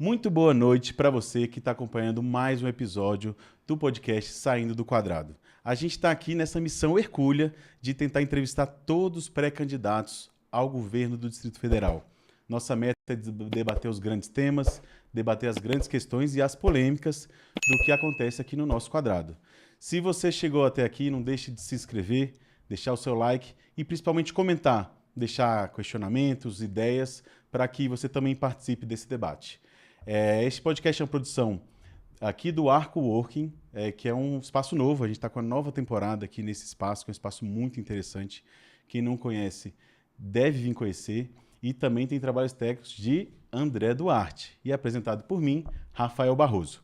Muito boa noite para você que está acompanhando mais um episódio do podcast Saindo do Quadrado. A gente está aqui nessa missão hercúlea de tentar entrevistar todos os pré-candidatos ao governo do Distrito Federal. Nossa meta é debater os grandes temas, debater as grandes questões e as polêmicas do que acontece aqui no nosso quadrado. Se você chegou até aqui, não deixe de se inscrever, deixar o seu like e principalmente comentar, deixar questionamentos, ideias, para que você também participe desse debate. Este podcast é uma produção aqui do Arco Working, que é um espaço novo. A gente está com a nova temporada aqui nesse espaço, que é um espaço muito interessante. Quem não conhece deve vir conhecer. E também tem trabalhos técnicos de André Duarte, e é apresentado por mim, Rafael Barroso.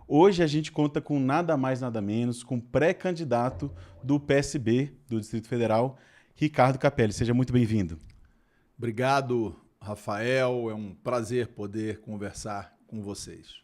Hoje a gente conta com nada mais, nada menos, com o pré-candidato do PSB do Distrito Federal, Ricardo Capelli. Seja muito bem-vindo. Obrigado, Rafael. É um prazer poder conversar com vocês.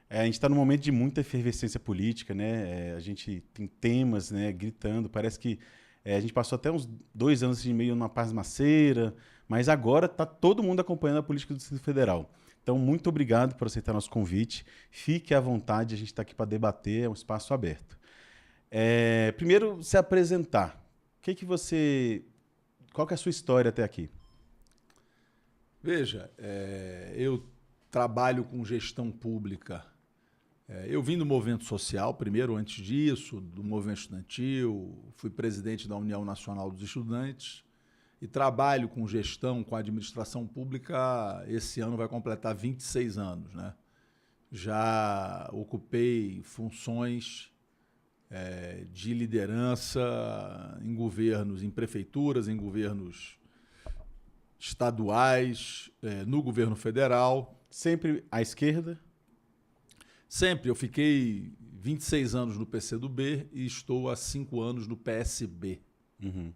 A gente está num momento de muita efervescência política, né? A gente tem temas, né, gritando. Parece que a gente passou até uns 2 anos e meio numa pasmaceira, mas agora está todo mundo acompanhando a política do Distrito Federal. Então, muito obrigado por aceitar nosso convite. Fique à vontade, a gente está aqui para debater, é um espaço aberto. Primeiro, se apresentar. Qual que é a sua história até aqui? Veja, eu trabalho com gestão pública. Eu vim do movimento social, primeiro, antes disso, do movimento estudantil, fui presidente da União Nacional dos Estudantes e trabalho com gestão, com administração pública, esse ano vai completar 26 anos, né? Já ocupei funções de liderança em governos, em prefeituras, em governos estaduais, no governo federal. Sempre à esquerda? Sempre. Eu fiquei 26 anos no PCdoB e estou há 5 anos no PSB. Uhum.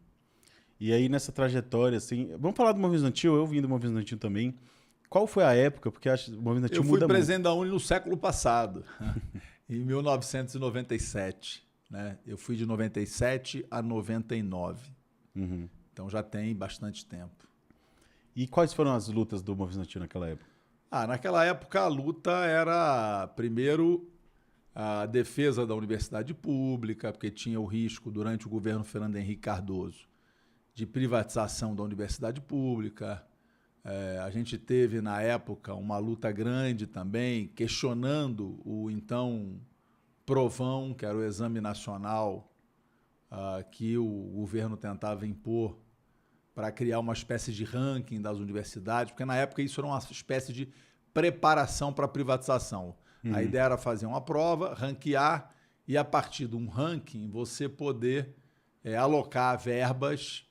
E aí, nessa trajetória, assim... Vamos falar do movimento estudantil? Eu vim do movimento estudantil também. Qual foi a época? Porque acho que o movimento estudantil muda muito. Eu fui presidente da UNE no século passado, em 1997. Né? Eu fui de 97 a 99. Uhum. Então já tem bastante tempo. E quais foram as lutas do movimento estudantil naquela época? Naquela época a luta era, primeiro, a defesa da universidade pública, porque tinha o risco, durante o governo Fernando Henrique Cardoso, de privatização da universidade pública. A gente teve, na época, uma luta grande também, questionando o então Provão, que era o exame nacional que o governo tentava impor para criar uma espécie de ranking das universidades, porque na época isso era uma espécie de preparação para a privatização. A ideia era fazer uma prova, ranquear, e a partir de um ranking você poder alocar verbas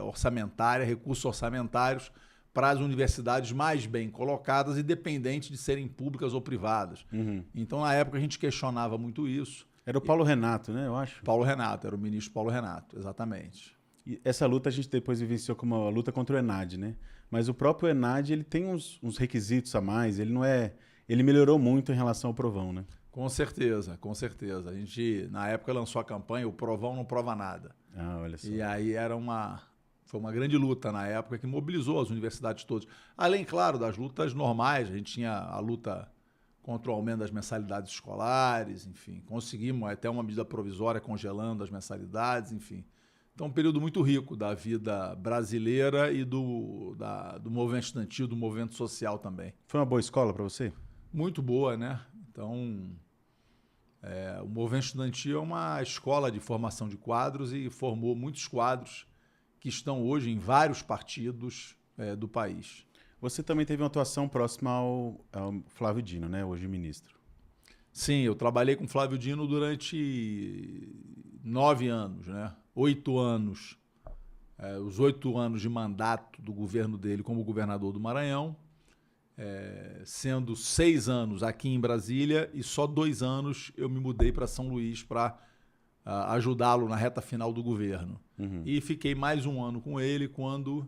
orçamentárias, recursos orçamentários para as universidades mais bem colocadas, independente de serem públicas ou privadas. Uhum. Então, na época, a gente questionava muito isso. Era o Paulo Renato, né, eu acho? Paulo Renato, era o ministro Paulo Renato, exatamente. E essa luta a gente depois vivenciou como uma luta contra o ENAD, né? Mas o próprio ENAD, ele tem uns requisitos a mais, ele melhorou muito em relação ao Provão, né? Com certeza, com certeza. A gente, na época, lançou a campanha, o Provão não prova nada. Olha só. E aí foi uma grande luta na época que mobilizou as universidades todas. Além, claro, das lutas normais, a gente tinha a luta contra o aumento das mensalidades escolares, enfim. Conseguimos até uma medida provisória congelando as mensalidades, enfim. Então, um período muito rico da vida brasileira e do movimento estudantil, do movimento social também. Foi uma boa escola para você? Muito boa, né? Então, o movimento estudantil é uma escola de formação de quadros e formou muitos quadros que estão hoje em vários partidos do país. Você também teve uma atuação próxima ao Flávio Dino, né? Hoje ministro. Sim, eu trabalhei com Flávio Dino durante 9 anos, né? 8 anos. Os 8 anos de mandato do governo dele como governador do Maranhão, sendo 6 anos aqui em Brasília e só 2 anos eu me mudei para São Luís para ajudá-lo na reta final do governo. Uhum. E fiquei mais 1 ano com ele quando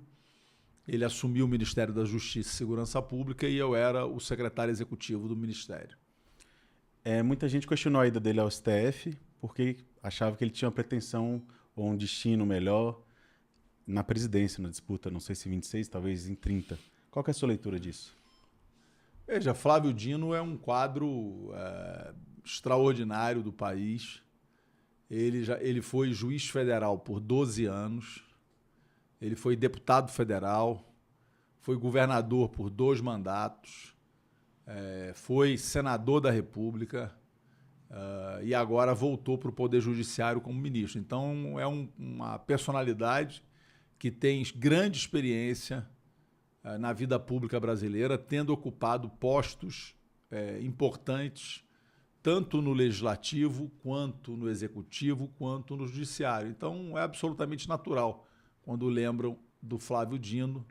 ele assumiu o Ministério da Justiça e Segurança Pública e eu era o secretário executivo do Ministério. Muita gente questionou a ida dele ao STF porque achava que ele tinha uma pretensão ou um destino melhor na presidência, na disputa, não sei se 26, talvez em 30. Qual que é a sua leitura disso? Veja, Flávio Dino é um quadro extraordinário do país. Ele foi juiz federal por 12 anos, ele foi deputado federal, foi governador por 2 mandatos, foi senador da República e agora voltou para o Poder Judiciário como ministro. Então, é uma personalidade que tem grande experiência na vida pública brasileira, tendo ocupado postos importantes, tanto no legislativo, quanto no executivo, quanto no judiciário. Então, é absolutamente natural quando lembram do Flávio Dino,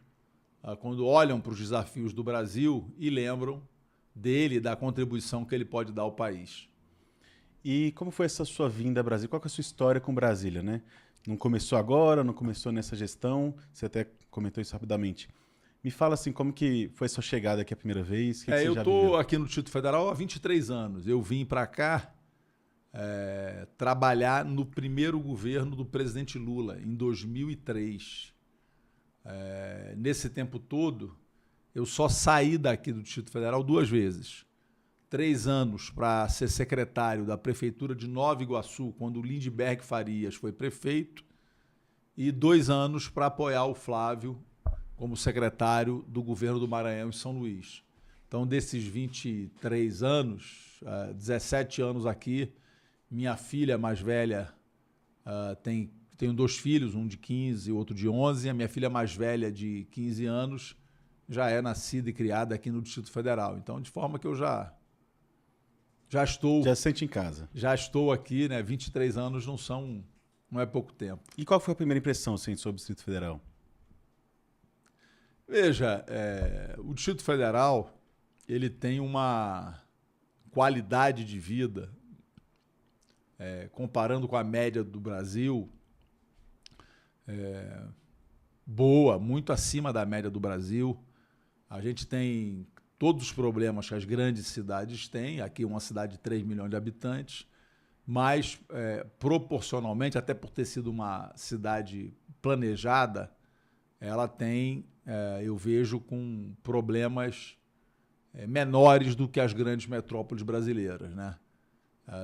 quando olham para os desafios do Brasil e lembram dele, da contribuição que ele pode dar ao país. E como foi essa sua vinda ao Brasil? Qual que é a sua história com Brasília, né? Não começou agora, não começou nessa gestão, você até comentou isso rapidamente. Me fala assim, como que foi a sua chegada aqui a primeira vez? Que eu estou aqui no Distrito Federal há 23 anos. Eu vim para cá trabalhar no primeiro governo do presidente Lula, em 2003. Nesse tempo todo, eu só saí daqui do Distrito Federal 2 vezes. 3 anos para ser secretário da Prefeitura de Nova Iguaçu, quando o Lindbergh Farias foi prefeito, e 2 anos para apoiar o Flávio como secretário do governo do Maranhão em São Luís. Então, desses 23 anos, 17 anos aqui, minha filha mais velha tenho 2 filhos, um de 15 e outro de 11, a minha filha mais velha de 15 anos já é nascida e criada aqui no Distrito Federal. Então, de forma que eu já estou... Já se sente em casa. Já estou aqui, né? 23 anos não é pouco tempo. E qual foi a primeira impressão assim, sobre o Distrito Federal? Veja, o Distrito Federal ele tem uma qualidade de vida, comparando com a média do Brasil, boa, muito acima da média do Brasil. A gente tem todos os problemas que as grandes cidades têm, aqui uma cidade de 3 milhões de habitantes, mas proporcionalmente, até por ter sido uma cidade planejada, ela tem, eu vejo, com problemas menores do que as grandes metrópoles brasileiras, né?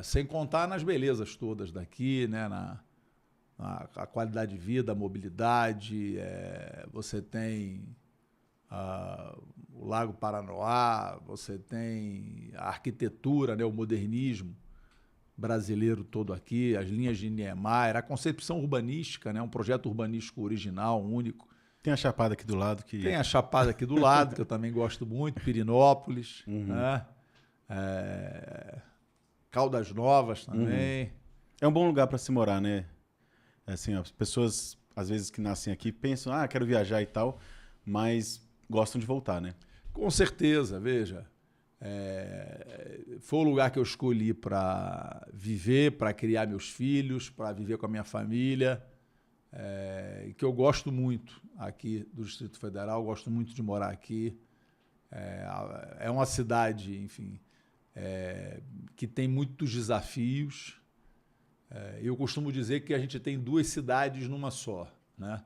Sem contar nas belezas todas daqui, né? A qualidade de vida, a mobilidade, você tem o Lago Paranoá, você tem a arquitetura, né? O modernismo brasileiro todo aqui, as linhas de Niemeyer, a concepção urbanística, né? Um projeto urbanístico original, único. Tem a Chapada aqui do lado. Tem a Chapada aqui do lado, que eu também gosto muito, Pirinópolis, né? Caldas Novas também. É um bom lugar para se morar, né? Assim, as pessoas, às vezes, que nascem aqui, pensam, quero viajar e tal, mas gostam de voltar, né? Com certeza, veja. Foi o lugar que eu escolhi para viver, para criar meus filhos, para viver com a minha família, e que eu gosto muito aqui do Distrito Federal, gosto muito de morar aqui. É uma cidade, enfim, que tem muitos desafios. Eu costumo dizer que a gente tem 2 cidades numa só, né?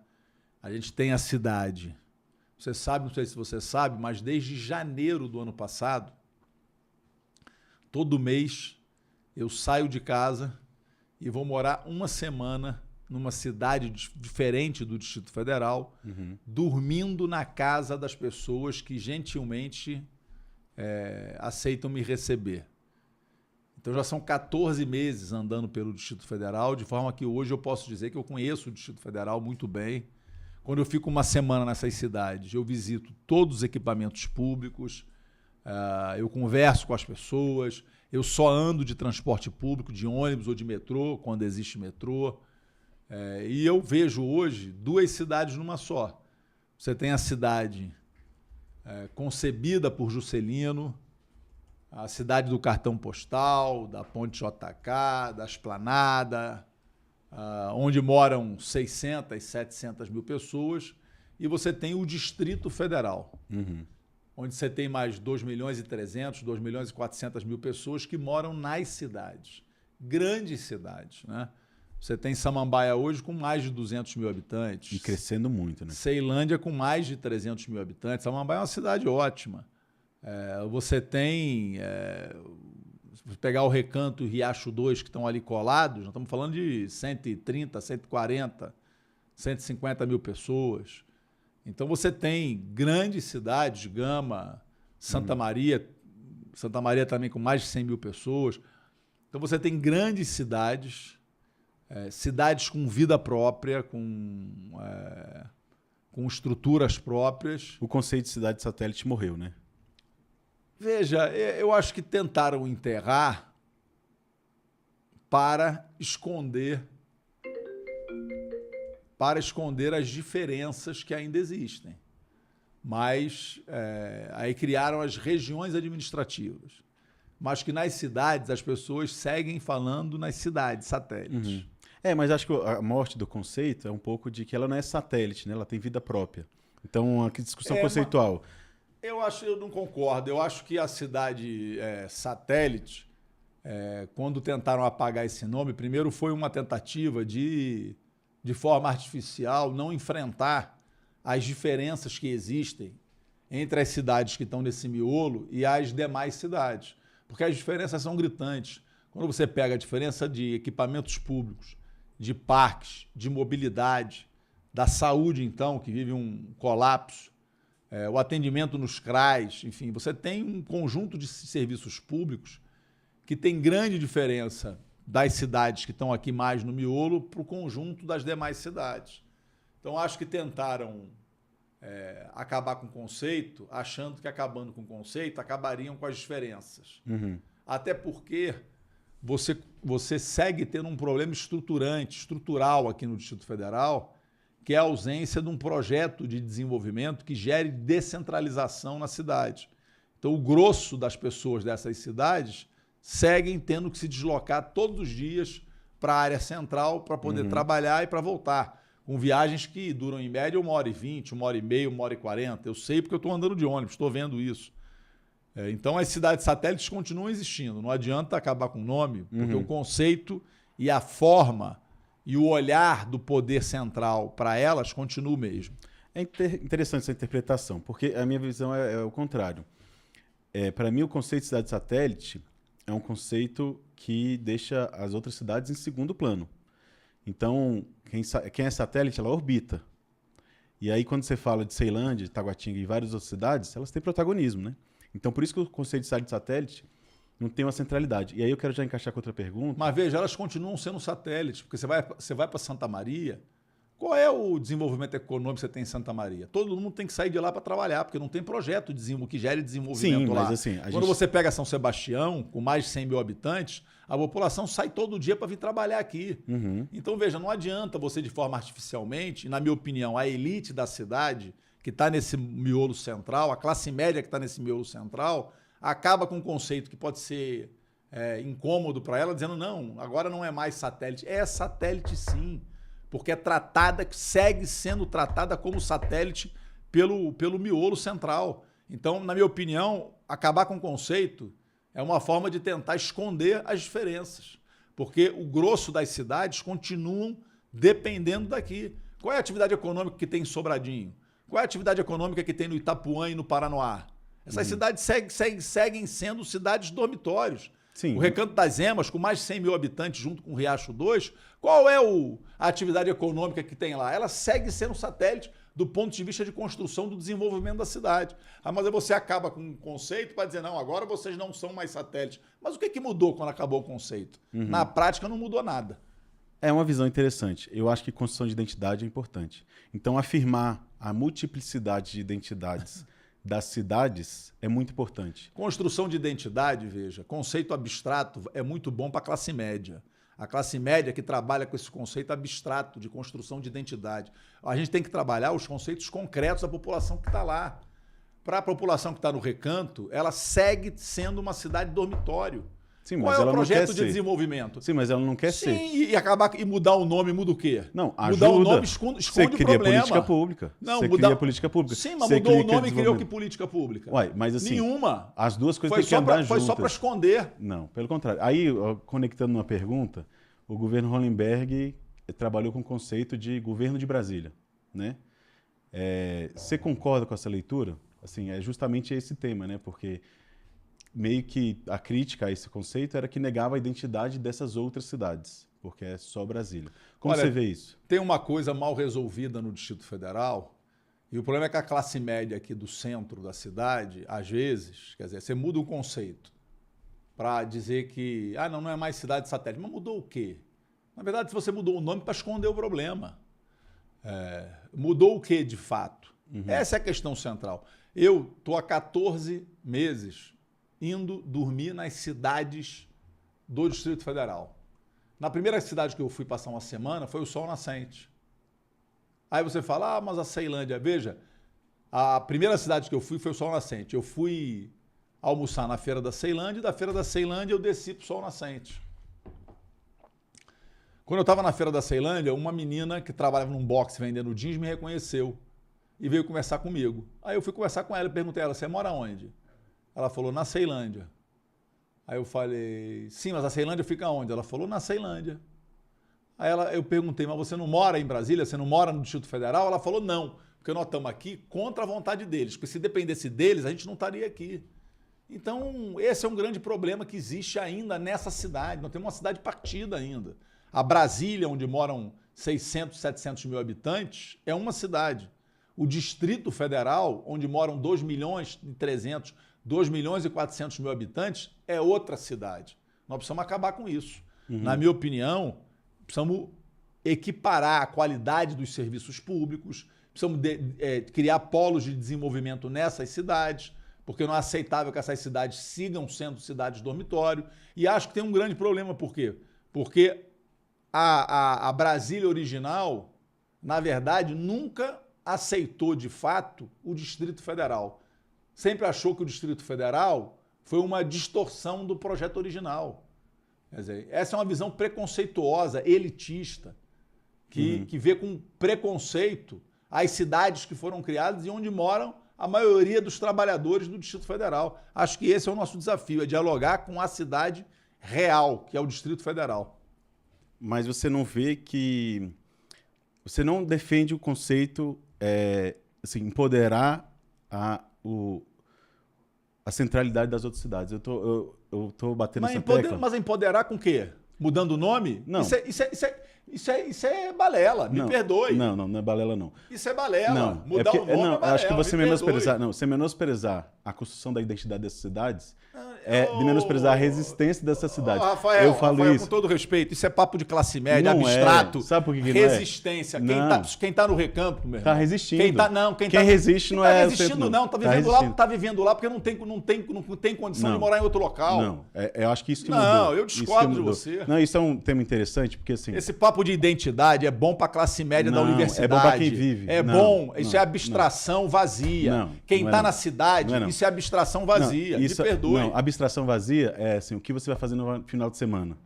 A gente tem a cidade, você sabe, não sei se você sabe, mas desde janeiro do ano passado, todo mês eu saio de casa e vou morar uma semana numa cidade diferente do Distrito Federal, dormindo na casa das pessoas que gentilmente aceitam me receber. Então já são 14 meses andando pelo Distrito Federal, de forma que hoje eu posso dizer que eu conheço o Distrito Federal muito bem. Quando eu fico uma semana nessas cidades, eu visito todos os equipamentos públicos, eu converso com as pessoas, eu só ando de transporte público, de ônibus ou de metrô, quando existe metrô. E eu vejo hoje 2 cidades numa só. Você tem a cidade concebida por Juscelino, a cidade do cartão postal, da Ponte JK, da Esplanada, onde moram 600, 700 mil pessoas, e você tem o Distrito Federal, onde você tem mais 2 milhões e 300, 2 milhões e 400 mil pessoas que moram nas cidades, grandes cidades, né? Você tem Samambaia hoje com mais de 200 mil habitantes. E crescendo muito, né? Ceilândia com mais de 300 mil habitantes. Samambaia é uma cidade ótima, Você tem, se pegar o Recanto e o Riacho 2, que estão ali colados, nós estamos falando de 130, 140, 150 mil pessoas. Então você tem grandes cidades, Gama, Santa Maria também com mais de 100 mil pessoas. Então você tem grandes cidades, cidades com vida própria, com estruturas próprias. O conceito de cidade satélite morreu, né? Veja, eu acho que tentaram enterrar para esconder as diferenças que ainda existem. Mas aí criaram as regiões administrativas. Mas que nas cidades as pessoas seguem falando nas cidades satélites. Mas acho que a morte do conceito é um pouco de que ela não é satélite, né? Ela tem vida própria. Então, a discussão conceitual. Eu não concordo. Eu acho que a cidade satélite, quando tentaram apagar esse nome, primeiro foi uma tentativa de forma artificial, não enfrentar as diferenças que existem entre as cidades que estão nesse miolo e as demais cidades. Porque as diferenças são gritantes. Quando você pega a diferença de equipamentos públicos, de parques, de mobilidade, da saúde, então, que vive um colapso, o atendimento nos CRAs, enfim, você tem um conjunto de serviços públicos que tem grande diferença das cidades que estão aqui mais no miolo para o conjunto das demais cidades. Então, acho que tentaram acabar com o conceito, achando que acabando com o conceito acabariam com as diferenças. Até porque você segue tendo um problema estrutural aqui no Distrito Federal, que é a ausência de um projeto de desenvolvimento que gere descentralização na cidade. Então, o grosso das pessoas dessas cidades seguem tendo que se deslocar todos os dias para a área central para poder trabalhar e para voltar, com viagens que duram em média 1h20, 1h30, 1h40. Eu sei porque eu estou andando de ônibus, estou vendo isso. Então, as cidades satélites continuam existindo. Não adianta acabar com o nome, porque o conceito e a forma e o olhar do poder central para elas continua o mesmo. É interessante essa interpretação, porque a minha visão é o contrário. Para mim, o conceito de cidade satélite é um conceito que deixa as outras cidades em segundo plano. Então, quem é satélite, ela orbita. E aí, quando você fala de Ceilândia, Taguatinga e várias outras cidades, elas têm protagonismo, né? Então, por isso que o conceito de cidade satélite não tem uma centralidade. E aí eu quero já encaixar com outra pergunta. Mas veja, elas continuam sendo satélites, porque você vai para Santa Maria, qual é o desenvolvimento econômico que você tem em Santa Maria? Todo mundo tem que sair de lá para trabalhar, porque não tem projeto que gere desenvolvimento lá. Mas assim, quando você pega São Sebastião, com mais de 100 mil habitantes, a população sai todo dia para vir trabalhar aqui. Então, veja, não adianta você, de forma artificialmente, na minha opinião, a elite da cidade, que está nesse miolo central, a classe média que está nesse miolo central, acaba com um conceito que pode ser incômodo para ela, dizendo, não, agora não é mais satélite. É satélite sim, porque segue sendo tratada como satélite pelo miolo central. Então, na minha opinião, acabar com o conceito é uma forma de tentar esconder as diferenças, porque o grosso das cidades continuam dependendo daqui. Qual é a atividade econômica que tem em Sobradinho? Qual é a atividade econômica que tem no Itapuã e no Paranoá? Essas cidades seguem sendo cidades dormitórios. Sim. O Recanto das Emas, com mais de 100 mil habitantes, junto com o Riacho 2, qual é a atividade econômica que tem lá? Ela segue sendo satélite do ponto de vista de construção do desenvolvimento da cidade. Mas aí você acaba com um conceito para dizer, não, agora vocês não são mais satélites. Mas o que mudou quando acabou o conceito? Na prática não mudou nada. É uma visão interessante. Eu acho que construção de identidade é importante. Então, afirmar a multiplicidade de identidades das cidades é muito importante. Construção de identidade, veja, conceito abstrato é muito bom para a classe média. A classe média que trabalha com esse conceito abstrato de construção de identidade. A gente tem que trabalhar os conceitos concretos da população que está lá. Para a população que está no Recanto, ela segue sendo uma cidade dormitório. Sim, qual mas é ela o projeto não quer de ser. desenvolvimento? Sim, mas ela não quer ser. Sim, e mudar o nome muda o quê? Não, ajuda. Mudar o nome esconde Você o cria problema. política pública. Não, você mudar... cria política pública. Sim, mas você mudou o cria nome e criou que desenvolvimento. política pública? Uai, mas assim... Nenhuma. As duas coisas têm que andar juntas. Foi só para esconder. Não, pelo contrário. Aí, conectando uma pergunta, o governo Hollenberg trabalhou com o conceito de governo de Brasília, né? Você concorda com essa leitura? assim, é justamente esse tema, né? Porque meio que a crítica a esse conceito era que negava a identidade dessas outras cidades, porque é só Brasília. Como Olha, você vê isso? Tem uma coisa mal resolvida no Distrito Federal, e o problema é que a classe média aqui do centro da cidade, às vezes, quer dizer, você muda o conceito para dizer que, não é mais cidade satélite. Mas mudou o quê? Na verdade, você mudou o nome para esconder o problema. Mudou o quê, de fato? Essa é a questão central. Eu estou há 14 meses indo dormir nas cidades do Distrito Federal. Na primeira cidade que eu fui passar uma semana foi o Sol Nascente. Aí você fala, mas a Ceilândia... Veja, a primeira cidade que eu fui foi o Sol Nascente. Eu fui almoçar na Feira da Ceilândia e da Feira da Ceilândia eu desci para o Sol Nascente. Quando eu estava na Feira da Ceilândia, uma menina que trabalhava num box vendendo jeans me reconheceu e veio conversar comigo. Aí eu fui conversar com ela e perguntei a ela, você mora onde? Ela falou, na Ceilândia. Aí eu falei, sim, mas a Ceilândia fica onde? Ela falou, na Ceilândia. Aí eu perguntei, mas você não mora em Brasília? Você não mora no Distrito Federal? Ela falou, não, porque nós estamos aqui contra a vontade deles, porque se dependesse deles, a gente não estaria aqui. Então, esse é um grande problema que existe ainda nessa cidade. Nós temos uma cidade partida ainda. A Brasília, onde moram 600, 700 mil habitantes, é uma cidade. O Distrito Federal, onde moram 2 milhões e 300, 2 milhões e 400 mil habitantes, é outra cidade. Nós precisamos acabar com isso. Na minha opinião, precisamos equiparar a qualidade dos serviços públicos, precisamos criar polos de desenvolvimento nessas cidades, porque não é aceitável que essas cidades sigam sendo cidades dormitório. E acho que tem um grande problema. Por quê? Porque a Brasília original, na verdade, nunca aceitou de fato o Distrito Federal. Sempre achou que o Distrito Federal foi uma distorção do projeto original. Quer dizer, essa é uma visão preconceituosa, elitista, que vê com preconceito as cidades que foram criadas e onde moram a maioria dos trabalhadores do Distrito Federal. Acho que esse é o nosso desafio, é dialogar com a cidade real, que é o Distrito Federal. Mas você não vê que... Você não defende o conceito, assim, empoderar a centralidade das outras cidades. Eu tô batendo essa tecla. Mas empoderar com o quê? Mudando o nome? Não. Isso é balela, me perdoe. Não é balela, não. Isso é balela. Não, Mudar o nome é balela, acho que você me menosprezar, você menosprezar a construção da identidade dessas cidades de menosprezar a resistência dessas cidades. Rafael, isso. com todo respeito, isso é papo de classe média, não abstrato. Sabe por que resistência. Não é? Quem tá no recanto, meu irmão. Tá resistindo. Quem resiste não é... resistindo, não. Tá vivendo lá porque não tem condição de morar em outro local. Não, eu acho que isso que mudou. Não, eu discordo de você. Não, isso é um tema interessante, porque assim... Esse papo de identidade é bom pra classe média da universidade. É bom pra quem vive. Isso é abstração vazia. Quem tá na cidade, isso é abstração vazia. Me perdoe. Não, abstração vazia é assim, o que você vai fazer no final de semana.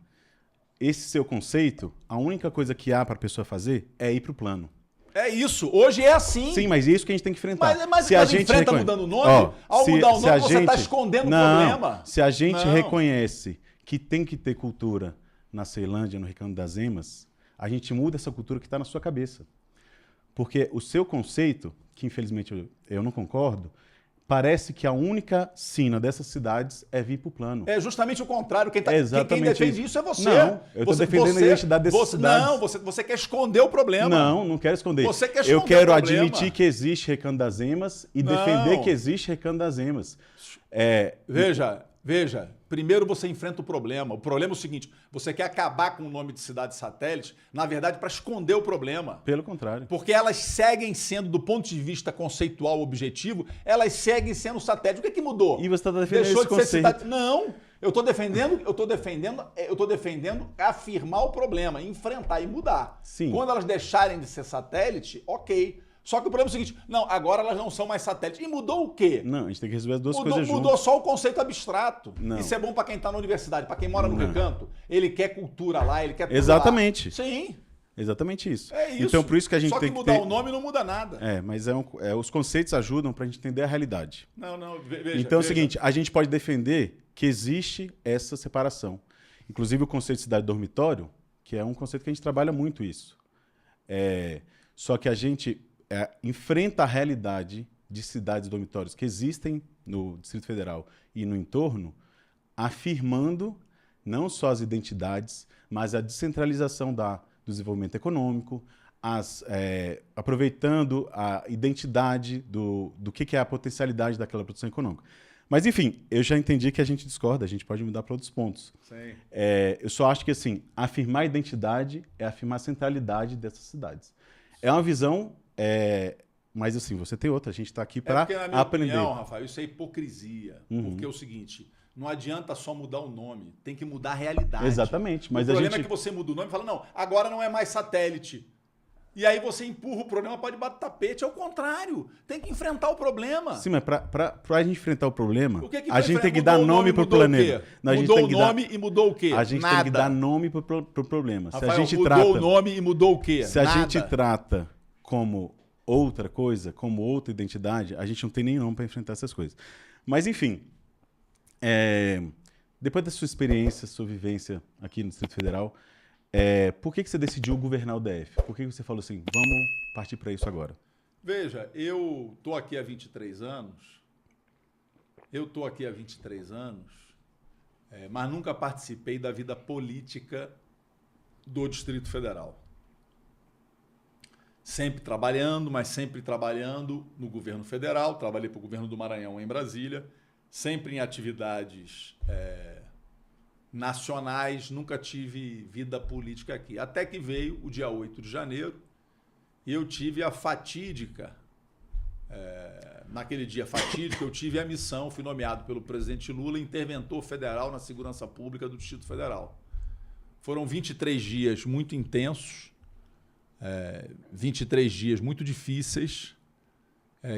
Esse seu conceito, a única coisa que há para a pessoa fazer é ir para o plano. É isso. Hoje é assim. Sim, mas é isso que a gente tem que enfrentar. Mas se a gente enfrenta mudando o nome, ao mudar o nome você está escondendo o problema. Se a gente reconhece que tem que ter cultura na Ceilândia, no Recanto das Emas, a gente muda essa cultura que está na sua cabeça. Porque o seu conceito, que infelizmente eu não concordo, parece que a única sina dessas cidades é vir para o plano. É justamente o contrário. Quem defende isso é você. Não, eu estou defendendo a identidade dessas cidades. Não, você quer esconder o problema. Não quero esconder. Você quer esconder eu quero o problema. admitir que existe Recanto das Emas e defender que existe Recanto das Emas. Veja. Primeiro você enfrenta o problema. O problema é o seguinte, você quer acabar com o nome de cidade satélite, na verdade, para esconder o problema. Pelo contrário. Porque elas seguem sendo, do ponto de vista conceitual objetivo, elas seguem sendo satélite. O que mudou? E você está defendendo Deixou esse de conceito. ser cidade. Não, eu estou defendendo afirmar o problema, enfrentar e mudar. Sim. Quando elas deixarem de ser satélite, ok. Só que o problema é o seguinte, não, agora elas não são mais satélites. E mudou o quê? Não, a gente tem que resolver as duas coisas juntas. Mudou só o conceito abstrato. Não. Isso é bom para quem está na universidade, para quem mora no recanto. Ele quer cultura lá, ele quer tudo Exatamente. lá. Sim. Exatamente isso. É isso. Então, por isso que a gente só tem que que mudar o nome não muda nada. Mas os conceitos ajudam para a gente entender a realidade. Veja. Então é o seguinte, a gente pode defender que existe essa separação. Inclusive o conceito de cidade dormitório, que é um conceito que a gente trabalha muito isso. Só que a gente enfrenta a realidade de cidades dormitórios que existem no Distrito Federal e no entorno, afirmando não só as identidades, mas a descentralização do desenvolvimento econômico, aproveitando a identidade do que é a potencialidade daquela produção econômica. Mas, enfim, eu já entendi que a gente discorda, a gente pode mudar para outros pontos. Sim. Eu só acho que, assim, afirmar a identidade é afirmar a centralidade dessas cidades. É uma visão, mas, assim, você tem outra. A gente está aqui para aprender. Na minha opinião, Rafael, isso é hipocrisia. Porque é o seguinte, não adianta só mudar o nome, tem que mudar a realidade. Exatamente. Mas o problema é que você muda o nome e fala, não, agora não é mais satélite. E aí você empurra o problema, pode bater tapete. É o contrário. Tem que enfrentar o problema. Sim, mas para a gente enfrentar o problema, que a gente tem que dar nome para o planeta. Mudou o nome e mudou o quê? A gente tem que dar nome para o problema. Rafael, mudou o nome e mudou o quê? Se a gente trata como outra coisa, como outra identidade, a gente não tem nem nome para enfrentar essas coisas. Mas, enfim, depois da sua experiência, sua vivência aqui no Distrito Federal, por que você decidiu governar o DF? Por que você falou assim, vamos partir para isso agora? Veja, eu estou aqui há 23 anos, mas nunca participei da vida política do Distrito Federal. Sempre trabalhando, mas sempre trabalhando no governo federal, trabalhei para o governo do Maranhão em Brasília, sempre em atividades nacionais, nunca tive vida política aqui. Até que veio o dia 8 de janeiro e eu tive a fatídica, naquele dia fatídico, eu tive a missão, fui nomeado pelo presidente Lula interventor federal na segurança pública do Distrito Federal. Foram 23 dias muito intensos, 23 dias muito difíceis,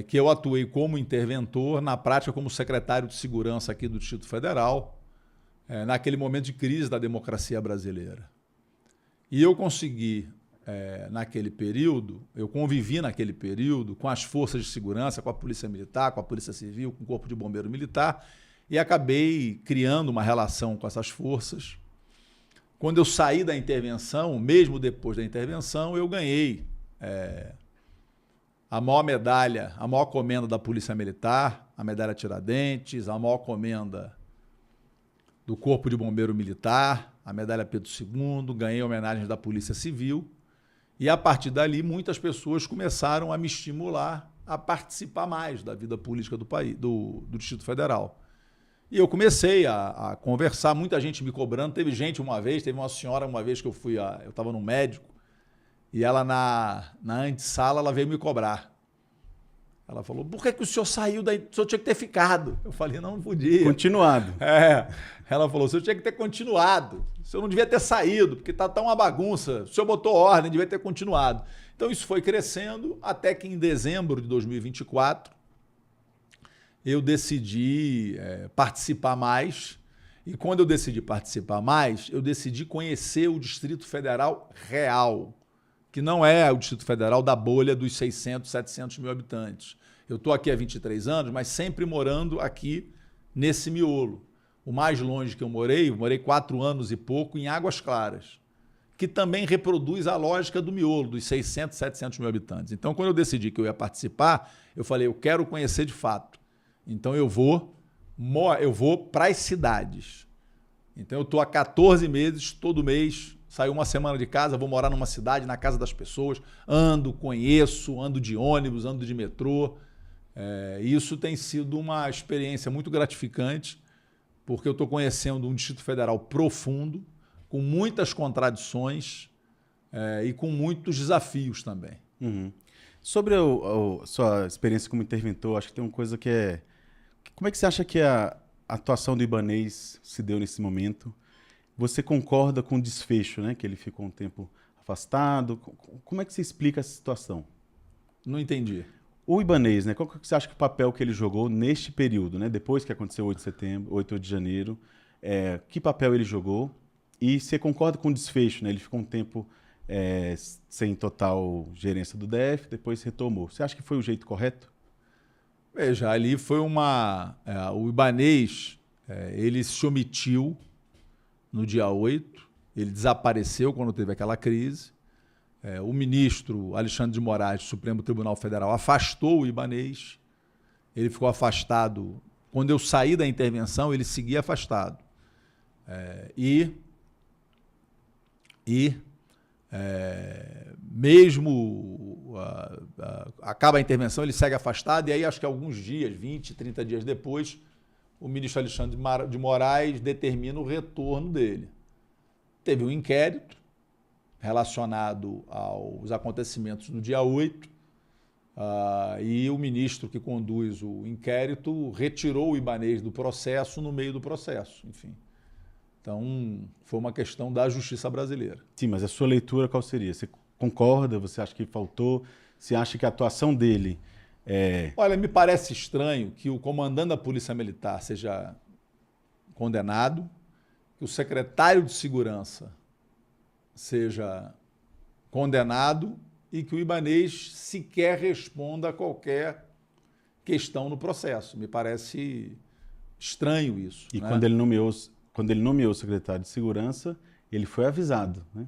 que eu atuei como interventor, na prática como secretário de segurança aqui do Distrito Federal, naquele momento de crise da democracia brasileira. E eu consegui, naquele período, eu convivi naquele período com as forças de segurança, com a Polícia Militar, com a Polícia Civil, com o Corpo de Bombeiro Militar, e acabei criando uma relação com essas forças. Quando eu saí da intervenção, mesmo depois da intervenção, eu ganhei a maior medalha, a maior comenda da Polícia Militar, a medalha Tiradentes, a maior comenda do Corpo de Bombeiro Militar, a medalha Pedro II, ganhei homenagens da Polícia Civil, e a partir dali muitas pessoas começaram a me estimular a participar mais da vida política do país, do Distrito Federal. E eu comecei a conversar, muita gente me cobrando, teve uma senhora uma vez que eu estava no médico, e ela na antessala, ela veio me cobrar. Ela falou, por que o senhor saiu daí? O senhor tinha que ter ficado. Eu falei, não podia. Continuado. Ela falou, o senhor tinha que ter continuado. O senhor não devia ter saído, porque está tão uma bagunça. O senhor botou ordem, devia ter continuado. Então isso foi crescendo, até que em dezembro de 2024, eu decidi participar mais. E quando eu decidi participar mais, eu decidi conhecer o Distrito Federal real, que não é o Distrito Federal da bolha dos 600, 700 mil habitantes. Eu estou aqui há 23 anos, mas sempre morando aqui nesse miolo. O mais longe que eu morei 4 anos e pouco em Águas Claras, que também reproduz a lógica do miolo, dos 600, 700 mil habitantes. Então, quando eu decidi que eu ia participar, eu falei, eu quero conhecer de fato. Então, eu vou para as cidades. Então, eu estou há 14 meses, todo mês, saio uma semana de casa, vou morar numa cidade, na casa das pessoas, conheço, ando de ônibus, ando de metrô. Isso tem sido uma experiência muito gratificante, porque eu estou conhecendo um Distrito Federal profundo, com muitas contradições e com muitos desafios também. Uhum. Sobre a sua experiência como interventor, acho que tem uma coisa que é... Como é que você acha que a atuação do Ibanez se deu nesse momento? Você concorda com o desfecho, né? Que ele ficou um tempo afastado. Como é que você explica essa situação? Não entendi. O Ibanez, né? Qual que você acha que o papel que ele jogou neste período, né? Depois que aconteceu 8 de janeiro, que papel ele jogou? E você concorda com o desfecho, né? Ele ficou um tempo sem total gerência do DF, depois retomou. Você acha que foi o jeito correto? Veja, ali foi o Ibanez, ele se omitiu no dia 8, ele desapareceu quando teve aquela crise. O ministro Alexandre de Moraes, do Supremo Tribunal Federal, afastou o Ibanez. Ele ficou afastado. Quando eu saí da intervenção, ele seguia afastado. Mesmo acaba a intervenção, ele segue afastado, e aí acho que alguns dias, 20, 30 dias depois, o ministro Alexandre de Moraes determina o retorno dele. Teve um inquérito relacionado aos acontecimentos do dia 8, e o ministro que conduz o inquérito retirou o Ibanez do processo no meio do processo, enfim. Então, foi uma questão da justiça brasileira. Sim, mas a sua leitura qual seria? Você concorda? Você acha que faltou? Você acha que a atuação dele Olha, me parece estranho que o comandante da Polícia Militar seja condenado, que o secretário de Segurança seja condenado e que o Ibanez sequer responda a qualquer questão no processo. Me parece estranho isso. E né? quando ele nomeou o secretário de Segurança, ele foi avisado, né?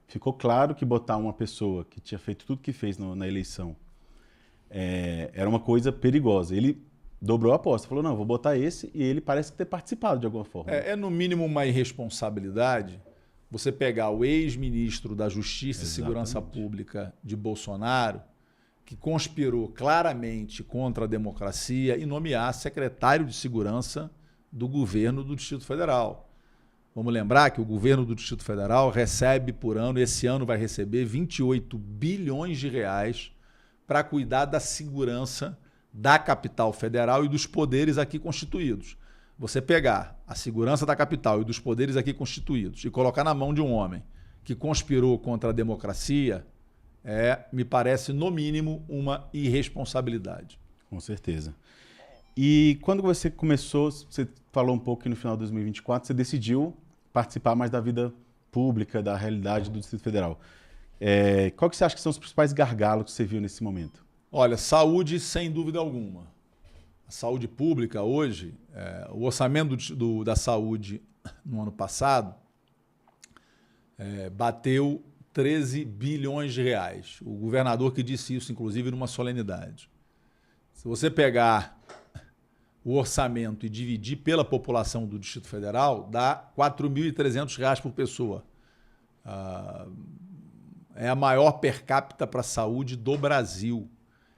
Ficou claro que botar uma pessoa que tinha feito tudo que fez na eleição era uma coisa perigosa. Ele dobrou a aposta, falou, não, vou botar esse, e ele parece ter participado de alguma forma. No mínimo uma irresponsabilidade você pegar o ex-ministro da Justiça e Segurança Pública de Bolsonaro, que conspirou claramente contra a democracia, e nomear secretário de Segurança do governo do Distrito Federal. Vamos lembrar que o governo do Distrito Federal recebe por ano, esse ano vai receber 28 bilhões de reais para cuidar da segurança da capital federal e dos poderes aqui constituídos. Você pegar a segurança da capital e dos poderes aqui constituídos e colocar na mão de um homem que conspirou contra a democracia, me parece, no mínimo, uma irresponsabilidade. Com certeza. E quando você começou, você falou um pouco que no final de 2024, você decidiu participar mais da vida pública, da realidade do Distrito Federal. Qual que você acha que são os principais gargalos que você viu nesse momento? Olha, saúde, sem dúvida alguma. A saúde pública hoje, o orçamento da saúde no ano passado bateu 13 bilhões de reais. O governador que disse isso, inclusive, numa solenidade. Se você pegar o orçamento e dividir pela população do Distrito Federal, dá R$ 4.300 por pessoa. É a maior per capita para a saúde do Brasil.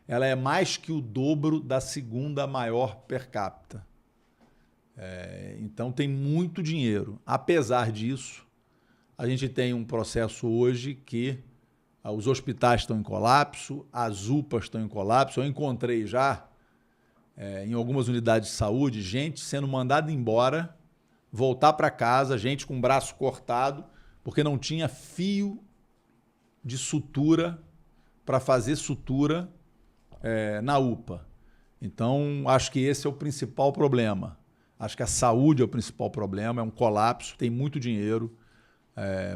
Ela é mais que o dobro da segunda maior per capita. Então tem muito dinheiro. Apesar disso, a gente tem um processo hoje que os hospitais estão em colapso, as UPAs estão em colapso. Eu encontrei já, em algumas unidades de saúde, gente sendo mandada embora, voltar para casa, gente com o braço cortado, porque não tinha fio de sutura para fazer sutura na UPA. Então, acho que esse é o principal problema. Acho que a saúde é o principal problema, é um colapso, tem muito dinheiro,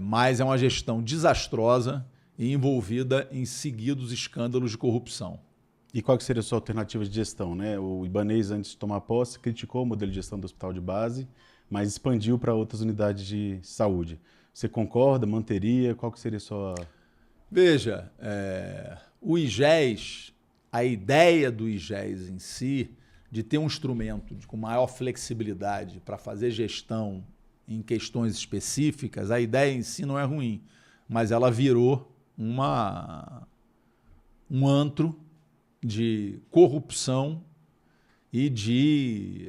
mas é uma gestão desastrosa e envolvida em seguidos escândalos de corrupção. E qual que seria a sua alternativa de gestão, né? O Ibanez, antes de tomar posse, criticou o modelo de gestão do hospital de base, mas expandiu para outras unidades de saúde. Você concorda, manteria? Qual que seria a sua... Veja, o IGES, a ideia do IGES em si, de ter um instrumento com maior flexibilidade para fazer gestão em questões específicas, a ideia em si não é ruim, mas ela virou um antro de corrupção e de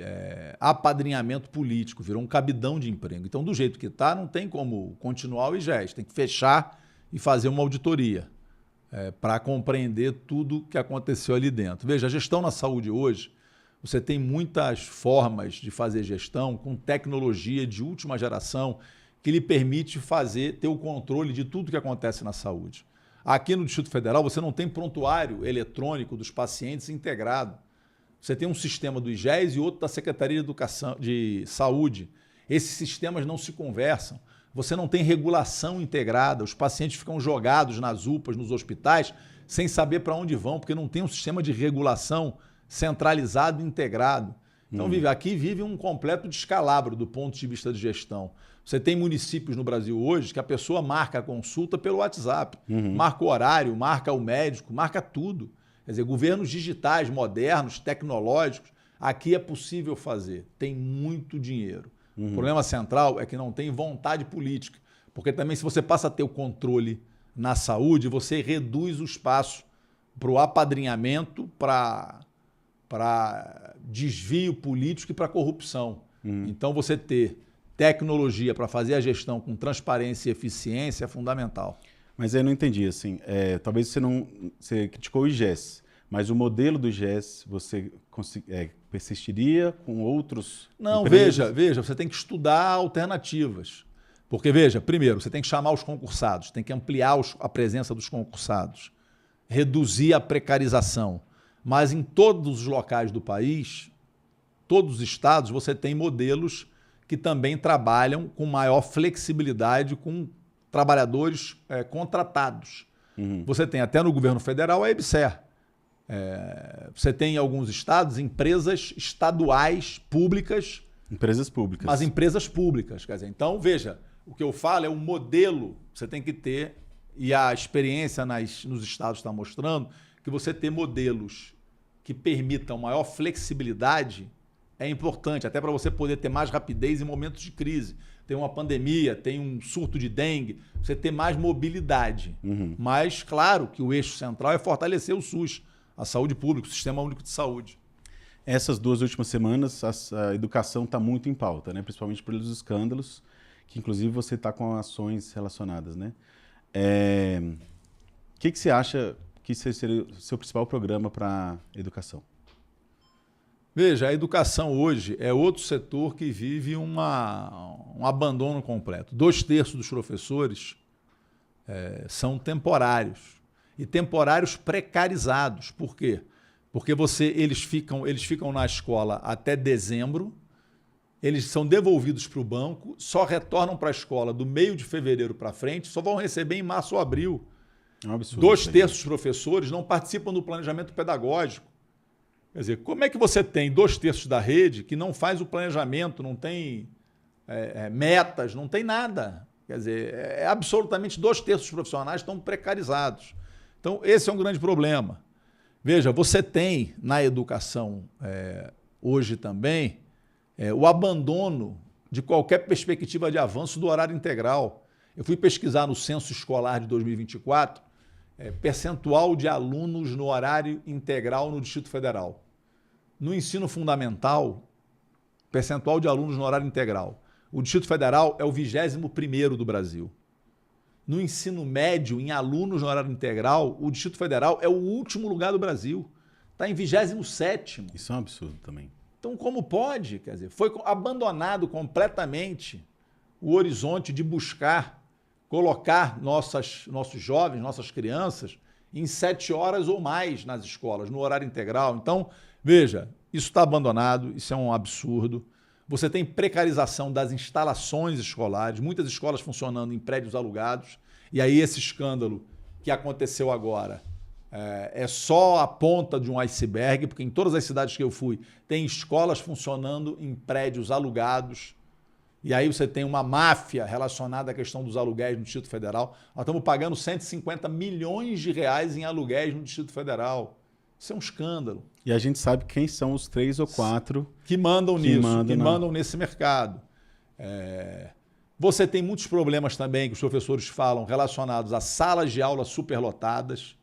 apadrinhamento político, virou um cabidão de emprego. Então, do jeito que está, não tem como continuar o IGES, tem que fechar e fazer uma auditoria para compreender tudo que aconteceu ali dentro. Veja, a gestão na saúde hoje, você tem muitas formas de fazer gestão com tecnologia de última geração que lhe permite ter o controle de tudo que acontece na saúde. Aqui no Distrito Federal, você não tem prontuário eletrônico dos pacientes integrado. Você tem um sistema do IGES e outro da Secretaria de Saúde. Esses sistemas não se conversam. Você não tem regulação integrada. Os pacientes ficam jogados nas UPAs, nos hospitais, sem saber para onde vão, porque não tem um sistema de regulação centralizado e integrado. Então, aqui vive um completo descalabro do ponto de vista de gestão. Você tem municípios no Brasil hoje que a pessoa marca a consulta pelo WhatsApp, marca o horário, marca o médico, marca tudo. Quer dizer, governos digitais, modernos, tecnológicos, aqui é possível fazer. Tem muito dinheiro. O problema central é que não tem vontade política. Porque também, se você passa a ter o controle na saúde, você reduz o espaço para o apadrinhamento, para desvio político e para corrupção. Então, você ter tecnologia para fazer a gestão com transparência e eficiência é fundamental. Mas eu não entendi, assim, talvez você criticou o IGES, mas o modelo do IGES você persistiria com outros? Não, veja, você tem que estudar alternativas. Porque, veja, primeiro, você tem que chamar os concursados, tem que ampliar a presença dos concursados, reduzir a precarização. Mas em todos os locais do país, todos os estados, você tem modelos que também trabalham com maior flexibilidade com trabalhadores contratados. Você tem até no governo federal a EBSER. Você tem em alguns estados empresas estaduais públicas. Empresas públicas. Mas empresas públicas. Quer dizer, então, veja, o que eu falo é um modelo que você tem que ter, e a experiência nos estados está mostrando que você ter modelos que permitam maior flexibilidade é importante, até para você poder ter mais rapidez em momentos de crise. Tem uma pandemia, tem um surto de dengue, você ter mais mobilidade. Mas, claro, que o eixo central é fortalecer o SUS, a saúde pública, o Sistema Único de Saúde. Essas 2 últimas semanas, a educação está muito em pauta, né? Principalmente pelos escândalos, que inclusive você está com ações relacionadas, né? O que você acha que seria o seu principal programa para a educação? Veja, a educação hoje é outro setor que vive um abandono completo. 2/3 dos professores são temporários. E temporários precarizados. Por quê? Porque eles ficam na escola até dezembro, eles são devolvidos para o banco, só retornam para a escola do meio de fevereiro para frente, só vão receber em março ou abril. É um absurdo. 2/3 dos professores não participam do planejamento pedagógico. Quer dizer, como é que você tem 2/3 da rede que não faz o planejamento, não tem metas, não tem nada? Quer dizer, absolutamente 2/3 dos profissionais estão precarizados. Então, esse é um grande problema. Veja, você tem na educação hoje também o abandono de qualquer perspectiva de avanço do horário integral. Eu fui pesquisar no censo escolar de 2024 percentual de alunos no horário integral no Distrito Federal. No ensino fundamental, percentual de alunos no horário integral. O Distrito Federal é o 21º do Brasil. No ensino médio, em alunos no horário integral, o Distrito Federal é o último lugar do Brasil. Está em 27º. Isso é um absurdo também. Então, como pode? Quer dizer, foi abandonado completamente o horizonte de buscar colocar nossos jovens, nossas crianças, em 7 horas ou mais nas escolas, no horário integral. Então, veja, isso está abandonado, isso é um absurdo. Você tem precarização das instalações escolares, muitas escolas funcionando em prédios alugados, e aí esse escândalo que aconteceu agora é só a ponta de um iceberg, porque em todas as cidades que eu fui, tem escolas funcionando em prédios alugados, e aí você tem uma máfia relacionada à questão dos aluguéis no Distrito Federal. Nós estamos pagando 150 milhões de reais em aluguéis no Distrito Federal. Isso é um escândalo. E a gente sabe quem são os 3 ou 4 que mandam mandam nesse mercado. Você tem muitos problemas também que os professores falam relacionados a salas de aula superlotadas.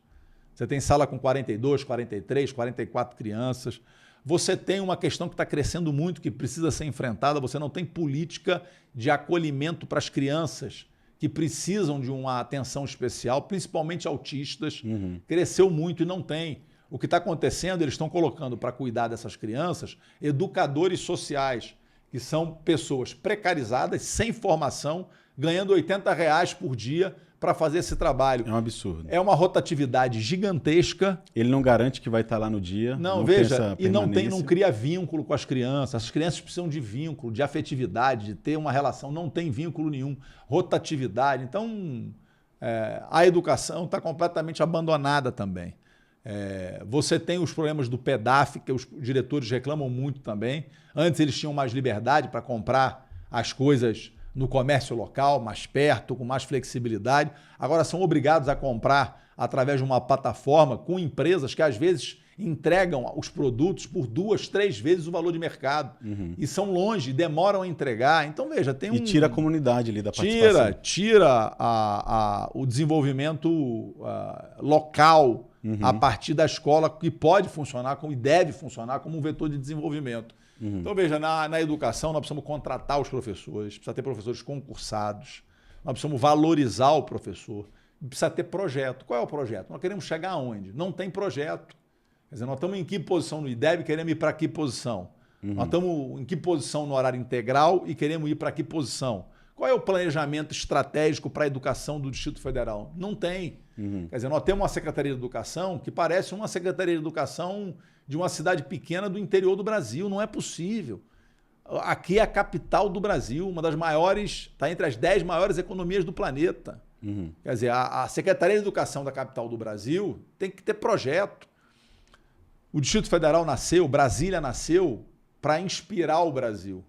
Você tem sala com 42, 43, 44 crianças. Você tem uma questão que está crescendo muito, que precisa ser enfrentada. Você não tem política de acolhimento para as crianças que precisam de uma atenção especial, principalmente autistas. Cresceu muito e não tem. O que está acontecendo, eles estão colocando para cuidar dessas crianças educadores sociais, que são pessoas precarizadas, sem formação, ganhando R$80 por dia para fazer esse trabalho. É um absurdo. É uma rotatividade gigantesca. Ele não garante que vai estar lá no dia. Não veja, e não cria vínculo com as crianças. As crianças precisam de vínculo, de afetividade, de ter uma relação. Não tem vínculo nenhum. Rotatividade. Então, a educação está completamente abandonada também. Você tem os problemas do PEDAF, que os diretores reclamam muito também. Antes eles tinham mais liberdade para comprar as coisas no comércio local, mais perto, com mais flexibilidade. Agora são obrigados a comprar através de uma plataforma com empresas que às vezes entregam os produtos por 2, 3 vezes o valor de mercado. E são longe, demoram a entregar. Então, veja, tem um... E tira a comunidade ali da participação. Tira o desenvolvimento local a partir da escola, que pode funcionar e deve funcionar como um vetor de desenvolvimento. Então, veja, na educação nós precisamos contratar os professores, precisa ter professores concursados, nós precisamos valorizar o professor, precisa ter projeto. Qual é o projeto? Nós queremos chegar aonde? Não tem projeto. Quer dizer, nós estamos em que posição no IDEB e queremos ir para que posição? Nós estamos em que posição no horário integral e queremos ir para que posição? Qual é o planejamento estratégico para a educação do Distrito Federal? Não tem. Quer dizer, nós temos uma Secretaria de Educação que parece uma Secretaria de Educação de uma cidade pequena do interior do Brasil. Não é possível. Aqui é a capital do Brasil, uma das maiores, está entre as 10 maiores economias do planeta. Quer dizer, a Secretaria de Educação da capital do Brasil tem que ter projeto. O Distrito Federal nasceu, Brasília nasceu para inspirar o Brasil.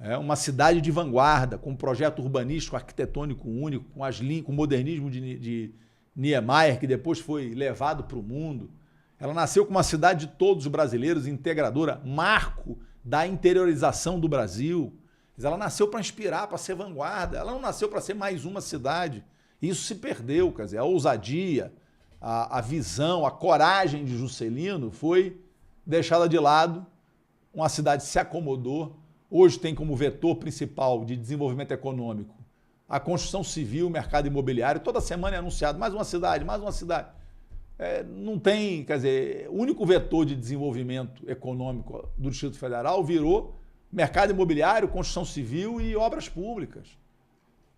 É uma cidade de vanguarda, com um projeto urbanístico, arquitetônico único, com o modernismo de Niemeyer, que depois foi levado para o mundo. Ela nasceu como uma cidade de todos os brasileiros, integradora, marco da interiorização do Brasil. Ela nasceu para inspirar, para ser vanguarda. Ela não nasceu para ser mais uma cidade. Isso se perdeu, quer dizer, a ousadia, a visão, a coragem de Juscelino foi deixada de lado. Uma cidade se acomodou. Hoje tem como vetor principal de desenvolvimento econômico a construção civil, o mercado imobiliário. Toda semana é anunciado mais uma cidade, mais uma cidade. Não tem, quer dizer, o único vetor de desenvolvimento econômico do Distrito Federal virou mercado imobiliário, construção civil e obras públicas.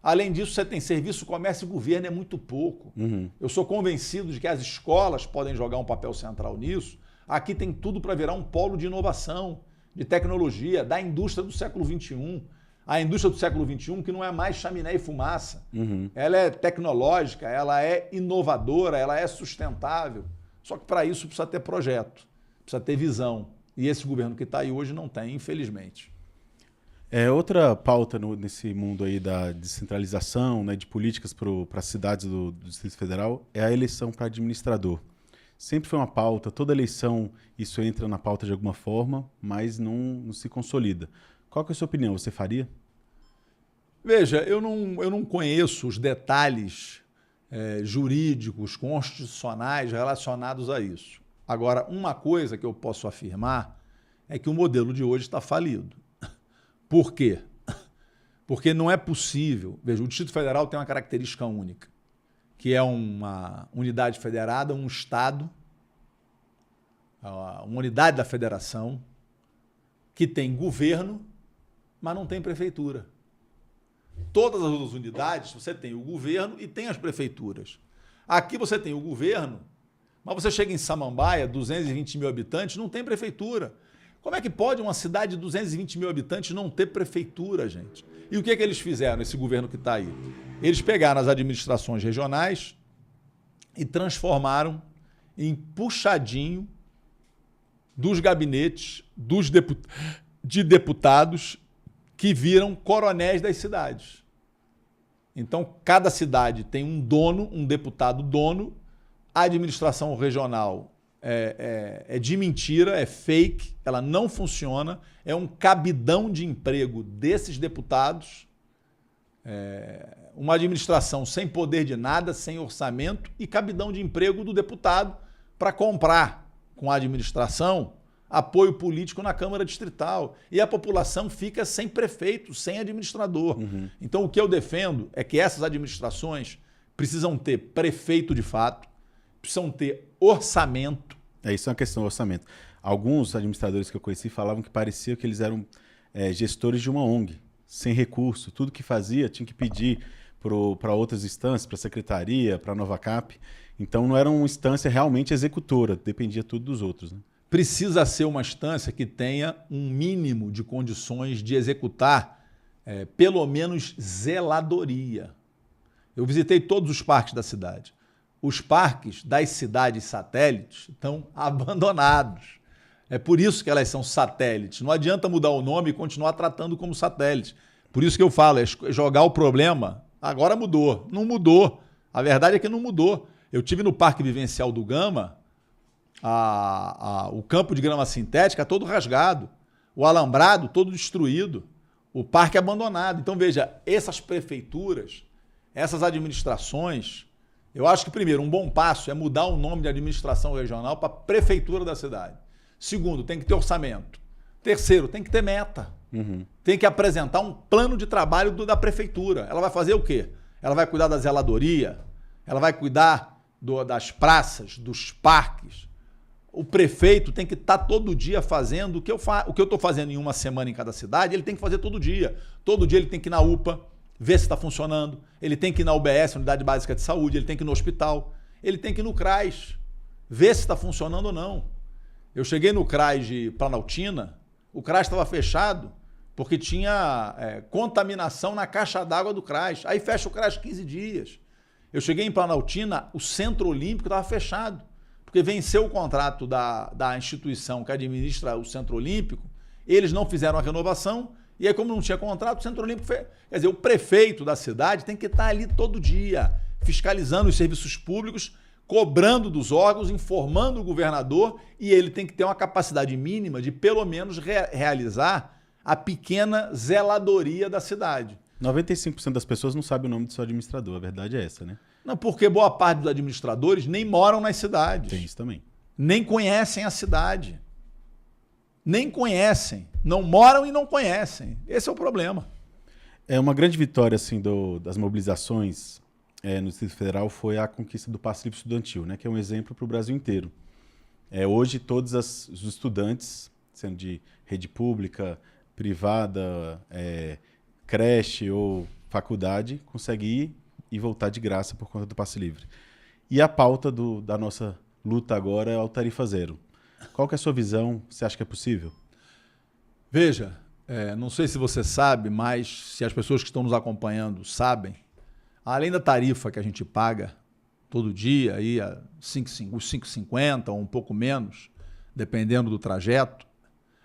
Além disso, você tem serviço, comércio e governo, é muito pouco. Eu sou convencido de que as escolas podem jogar um papel central nisso. Aqui tem tudo para virar um polo de inovação, de tecnologia, da indústria do século XXI. A indústria do século XXI que não é mais chaminé e fumaça. Ela é tecnológica, ela é inovadora, ela é sustentável. Só que para isso precisa ter projeto, precisa ter visão. E esse governo que está aí hoje não tem, infelizmente. Outra pauta nesse mundo aí da descentralização, né, de políticas para as cidades do Distrito Federal é a eleição para administrador. Sempre foi uma pauta, toda eleição isso entra na pauta de alguma forma, mas não se consolida. Qual que é a sua opinião? Você faria? Veja, eu não conheço os detalhes jurídicos, constitucionais relacionados a isso. Agora, uma coisa que eu posso afirmar é que o modelo de hoje está falido. Por quê? Porque não é possível... Veja, o Distrito Federal tem uma característica única, que é uma unidade federada, um Estado, uma unidade da federação, que tem governo, mas não tem prefeitura. Todas as outras unidades, você tem o governo e tem as prefeituras. Aqui você tem o governo, mas você chega em Samambaia, 220 mil habitantes, não tem prefeitura. Como é que pode uma cidade de 220 mil habitantes não ter prefeitura, gente? E o que eles fizeram, esse governo que está aí? Eles pegaram as administrações regionais e transformaram em puxadinho dos gabinetes de deputados que viram coronéis das cidades. Então, cada cidade tem um dono, um deputado dono. A administração regional é de mentira, é fake, ela não funciona, é um cabidão de emprego desses deputados, uma administração sem poder de nada, sem orçamento e cabidão de emprego do deputado para comprar com a administração apoio político na Câmara Distrital. E a população fica sem prefeito, sem administrador. Então, o que eu defendo é que essas administrações precisam ter prefeito de fato, precisam ter orçamento. Isso é uma questão do orçamento. Alguns administradores que eu conheci falavam que parecia que eles eram gestores de uma ONG, sem recurso. Tudo que fazia tinha que pedir para outras instâncias, para a secretaria, para a Novacap. Então não era uma instância realmente executora, dependia tudo dos outros, né? Precisa ser uma instância que tenha um mínimo de condições de executar, pelo menos, zeladoria. Eu visitei todos os parques da cidade. Os parques das cidades satélites estão abandonados. É por isso que elas são satélites. Não adianta mudar o nome e continuar tratando como satélites. Por isso que eu falo, é jogar o problema. Agora mudou. Não mudou. A verdade é que não mudou. Eu tive no Parque Vivencial do Gama, o campo de grama sintética todo rasgado, o alambrado todo destruído, o parque abandonado. Então, veja, essas prefeituras, essas administrações, eu acho que, primeiro, um bom passo é mudar o nome de administração regional para prefeitura da cidade. Segundo, tem que ter orçamento. Terceiro, tem que ter meta. Tem que apresentar um plano de trabalho da prefeitura. Ela vai fazer o quê? Ela vai cuidar da zeladoria, ela vai cuidar das praças, dos parques. O prefeito tem que estar todo dia fazendo o que eu estou fazendo em uma semana em cada cidade, ele tem que fazer todo dia. Todo dia ele tem que ir na UPA, ver se está funcionando. Ele tem que ir na UBS, Unidade Básica de Saúde, ele tem que ir no hospital. Ele tem que ir no CRAS, ver se está funcionando ou não. Eu cheguei no CRAS de Planaltina, o CRAS estava fechado porque tinha contaminação na caixa d'água do CRAS. Aí fecha o CRAS 15 dias. Eu cheguei em Planaltina, o Centro Olímpico estava fechado, porque venceu o contrato da instituição que administra o Centro Olímpico, eles não fizeram a renovação, e aí como não tinha contrato, o Centro Olímpico fez. Quer dizer, o prefeito da cidade tem que estar ali todo dia, fiscalizando os serviços públicos, cobrando dos órgãos, informando o governador, e ele tem que ter uma capacidade mínima de pelo menos realizar a pequena zeladoria da cidade. 95% das pessoas não sabem o nome do seu administrador, a verdade é essa, né? Não, porque boa parte dos administradores nem moram nas cidades. Tem isso também. Nem conhecem a cidade. Nem conhecem. Não moram e não conhecem. Esse é o problema. É uma grande vitória assim, das mobilizações no Distrito Federal foi a conquista do passe livre estudantil, né? Que é um exemplo para o Brasil inteiro. Hoje, todos os estudantes, sendo de rede pública, privada, creche ou faculdade, conseguem ir e voltar de graça por conta do passe livre. E a pauta da nossa luta agora é o tarifa zero. Qual que é a sua visão? Você acha que é possível? Veja, não sei se você sabe, mas se as pessoas que estão nos acompanhando sabem, além da tarifa que a gente paga todo dia, aí os 5,50 ou um pouco menos, dependendo do trajeto,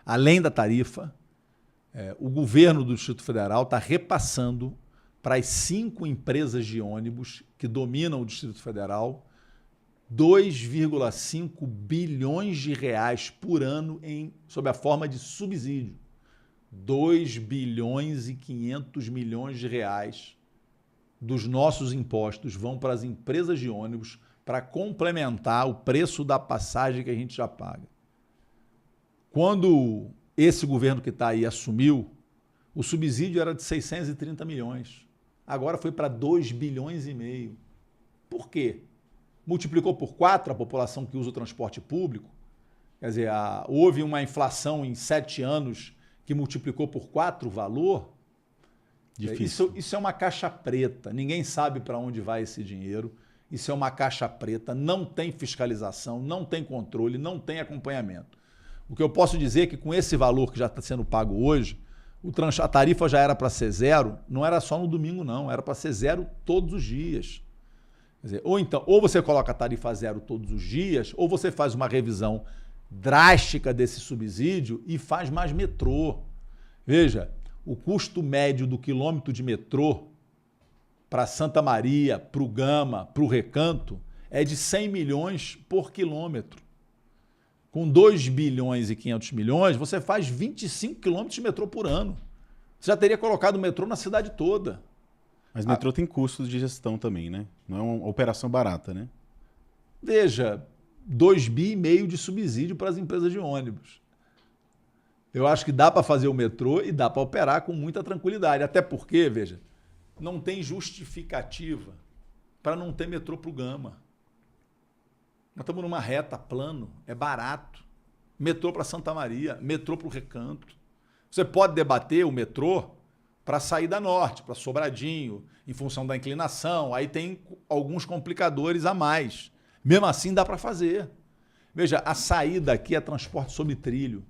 além da tarifa, o governo do Distrito Federal está repassando para as 5 empresas de ônibus que dominam o Distrito Federal 2,5 bilhões de reais por ano sob a forma de subsídio. 2 bilhões e 500 milhões de reais dos nossos impostos vão para as empresas de ônibus para complementar o preço da passagem que a gente já paga. Quando esse governo que está aí assumiu, o subsídio era de 630 milhões. Agora foi para 2 bilhões e meio. Por quê? Multiplicou por 4 a população que usa o transporte público. Quer dizer, houve uma inflação em 7 anos que multiplicou por 4 o valor. Difícil. Isso é uma caixa preta. Ninguém sabe para onde vai esse dinheiro. Isso é uma caixa preta. Não tem fiscalização, não tem controle, não tem acompanhamento. O que eu posso dizer é que com esse valor que já está sendo pago hoje, a tarifa já era para ser zero, não era só no domingo não, era para ser zero todos os dias. Quer dizer, ou você coloca a tarifa zero todos os dias, ou você faz uma revisão drástica desse subsídio e faz mais metrô. Veja, o custo médio do quilômetro de metrô para Santa Maria, para o Gama, para o Recanto, é de 100 milhões por quilômetro. Com 2 bilhões e 500 milhões, você faz 25 quilômetros de metrô por ano. Você já teria colocado o metrô na cidade toda. Mas metrô tem custos de gestão também, né? Não é uma operação barata, né? Veja, 2,5 bi de subsídio para as empresas de ônibus. Eu acho que dá para fazer o metrô e dá para operar com muita tranquilidade. Até porque, veja, não tem justificativa para não ter metrô para o Gama. Nós estamos numa reta, plano, é barato. Metrô para Santa Maria, metrô para o Recanto. Você pode debater o metrô para sair da norte, para Sobradinho, em função da inclinação. Aí tem alguns complicadores a mais. Mesmo assim, dá para fazer. Veja, a saída aqui é transporte sobre trilho.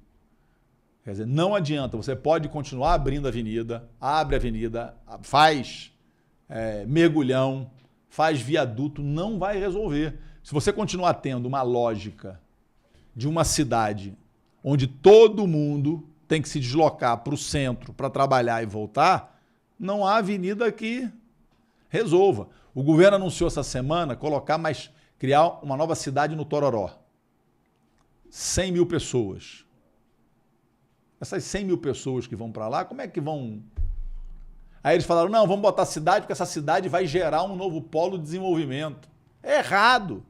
Quer dizer, não adianta. Você pode continuar abrindo a avenida, abre a avenida, faz mergulhão, faz viaduto, não vai resolver. Se você continuar tendo uma lógica de uma cidade onde todo mundo tem que se deslocar para o centro para trabalhar e voltar, Não há avenida que resolva. O governo anunciou essa semana criar uma nova cidade no Tororó. 100 mil pessoas. Essas 100 mil pessoas que vão para lá, como é que vão... Aí eles falaram, não, vamos botar cidade, porque essa cidade vai gerar um novo polo de desenvolvimento. É errado.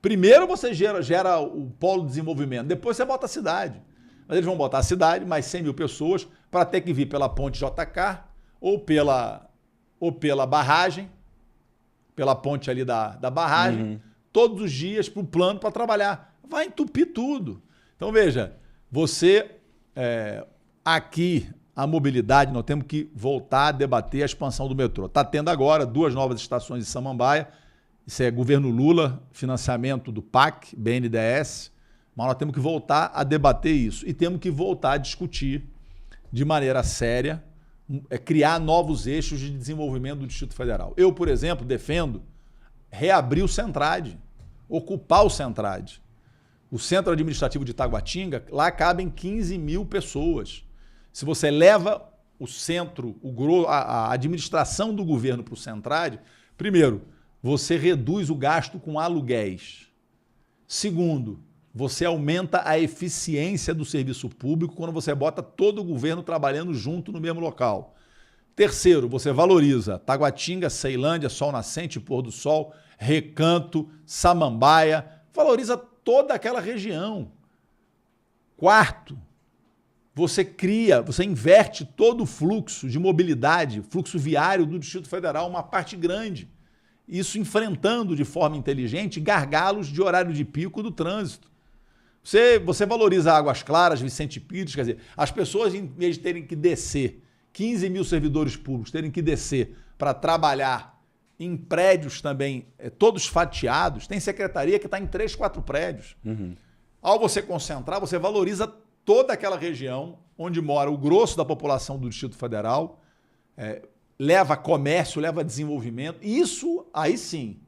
Primeiro você gera o polo de desenvolvimento, depois você bota a cidade. Mas eles vão botar a cidade, mais 100 mil pessoas, para ter que vir pela ponte JK ou pela barragem, pela ponte ali da barragem, todos os dias para o plano para trabalhar. Vai entupir tudo. Então, veja, aqui, a mobilidade, nós temos que voltar a debater a expansão do metrô. Está tendo agora 2 novas estações de Samambaia. Isso é governo Lula, financiamento do PAC, BNDES. Mas nós temos que voltar a debater isso. E temos que voltar a discutir de maneira séria, criar novos eixos de desenvolvimento do Distrito Federal. Eu, por exemplo, defendo reabrir o Centrade, ocupar o Centrade. O Centro Administrativo de Taguatinga, lá cabem 15 mil pessoas. Se você leva o centro, a administração do governo para o Centrade, primeiro, você reduz o gasto com aluguéis. Segundo, você aumenta a eficiência do serviço público quando você bota todo o governo trabalhando junto no mesmo local. Terceiro, você valoriza Taguatinga, Ceilândia, Sol Nascente, Pôr do Sol, Recanto, Samambaia, valoriza toda aquela região. Quarto, você inverte todo o fluxo de mobilidade, fluxo viário do Distrito Federal, uma parte grande. Isso enfrentando de forma inteligente gargalos de horário de pico do trânsito. Você valoriza Águas Claras, Vicente Pires, quer dizer, as pessoas, em vez de terem que descer, 15 mil servidores públicos terem que descer para trabalhar em prédios também, todos fatiados, tem secretaria que está em 3, 4 prédios. Ao você concentrar, você valoriza toda aquela região onde mora o grosso da população do Distrito Federal, leva comércio, leva desenvolvimento. Isso, aí sim.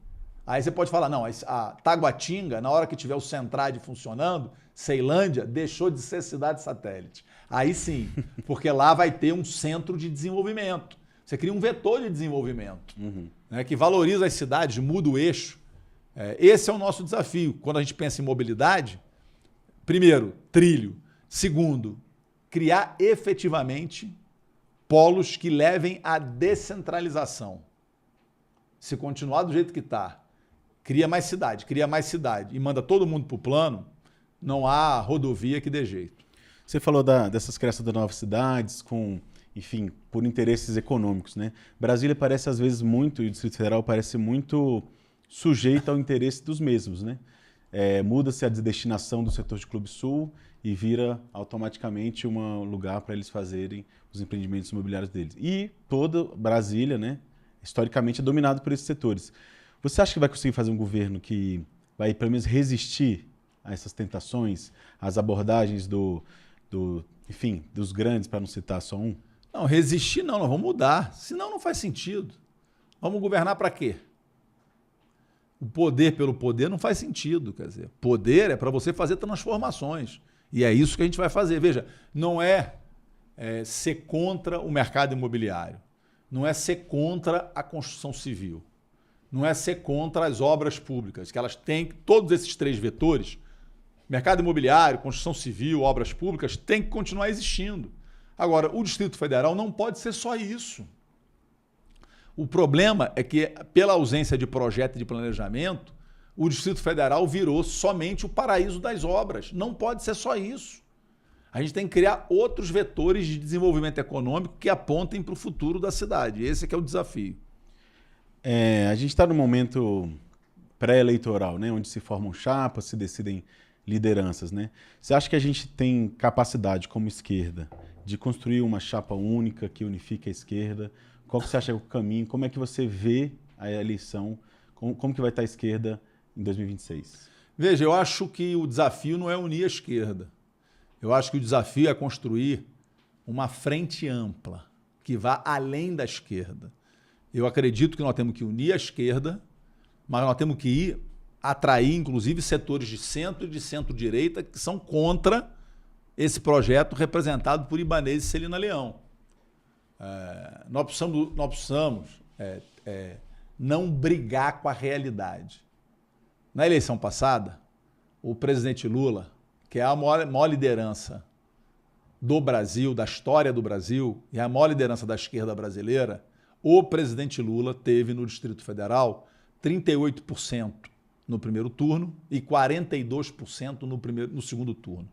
Aí você pode falar, não, a Taguatinga, na hora que tiver o Centrade funcionando, Ceilândia deixou de ser cidade satélite. Aí sim, porque lá vai ter um centro de desenvolvimento. Você cria um vetor de desenvolvimento, né, que valoriza as cidades, muda o eixo. Esse é o nosso desafio. Quando a gente pensa em mobilidade, primeiro, trilho. Segundo, criar efetivamente polos que levem à descentralização. Se continuar do jeito que está, cria mais cidade e manda todo mundo para o plano, não há rodovia que dê jeito. Você falou dessas criações de novas cidades, enfim, por interesses econômicos, né? Brasília parece às vezes muito, e o Distrito Federal parece muito sujeito ao interesse dos mesmos, né? Muda-se a destinação do setor de Clube Sul e vira automaticamente um lugar para eles fazerem os empreendimentos imobiliários deles. E toda Brasília, né, historicamente, é dominado por esses setores. Você acha que vai conseguir fazer um governo que vai, pelo menos, resistir a essas tentações, às abordagens enfim, dos grandes, para não citar só um? Não, resistir não, nós vamos mudar. Senão não faz sentido. Vamos governar para quê? O poder pelo poder não faz sentido, quer dizer, poder é para você fazer transformações. E é isso que a gente vai fazer. Veja, não é ser contra o mercado imobiliário, não é ser contra a construção civil, não é ser contra as obras públicas, que elas têm, todos esses 3 vetores, mercado imobiliário, construção civil, obras públicas, têm que continuar existindo. Agora, o Distrito Federal não pode ser só isso. O problema é que, pela ausência de projeto e de planejamento, o Distrito Federal virou somente o paraíso das obras. Não pode ser só isso. A gente tem que criar outros vetores de desenvolvimento econômico que apontem para o futuro da cidade. Esse é que é o desafio. A gente está num momento pré-eleitoral, né, onde se formam chapas, se decidem lideranças, né? Você acha que a gente tem capacidade, como esquerda, de construir uma chapa única que unifique a esquerda? Qual que você acha que é o caminho? Como é que você vê a eleição? Como que vai estar a esquerda em 2026? Veja, eu acho que o desafio não é unir a esquerda. Eu acho que o desafio é construir uma frente ampla que vá além da esquerda. Eu acredito que nós temos que unir a esquerda, mas nós temos que atrair, inclusive, setores de centro e de centro-direita que são contra esse projeto representado por Ibanez e Celina Leão. Nós precisamos não brigar com a realidade. Na eleição passada, o presidente Lula, que é a maior liderança do Brasil, da história do Brasil, e a maior liderança da esquerda brasileira, o presidente Lula teve no Distrito Federal 38% no primeiro turno e 42% no segundo turno.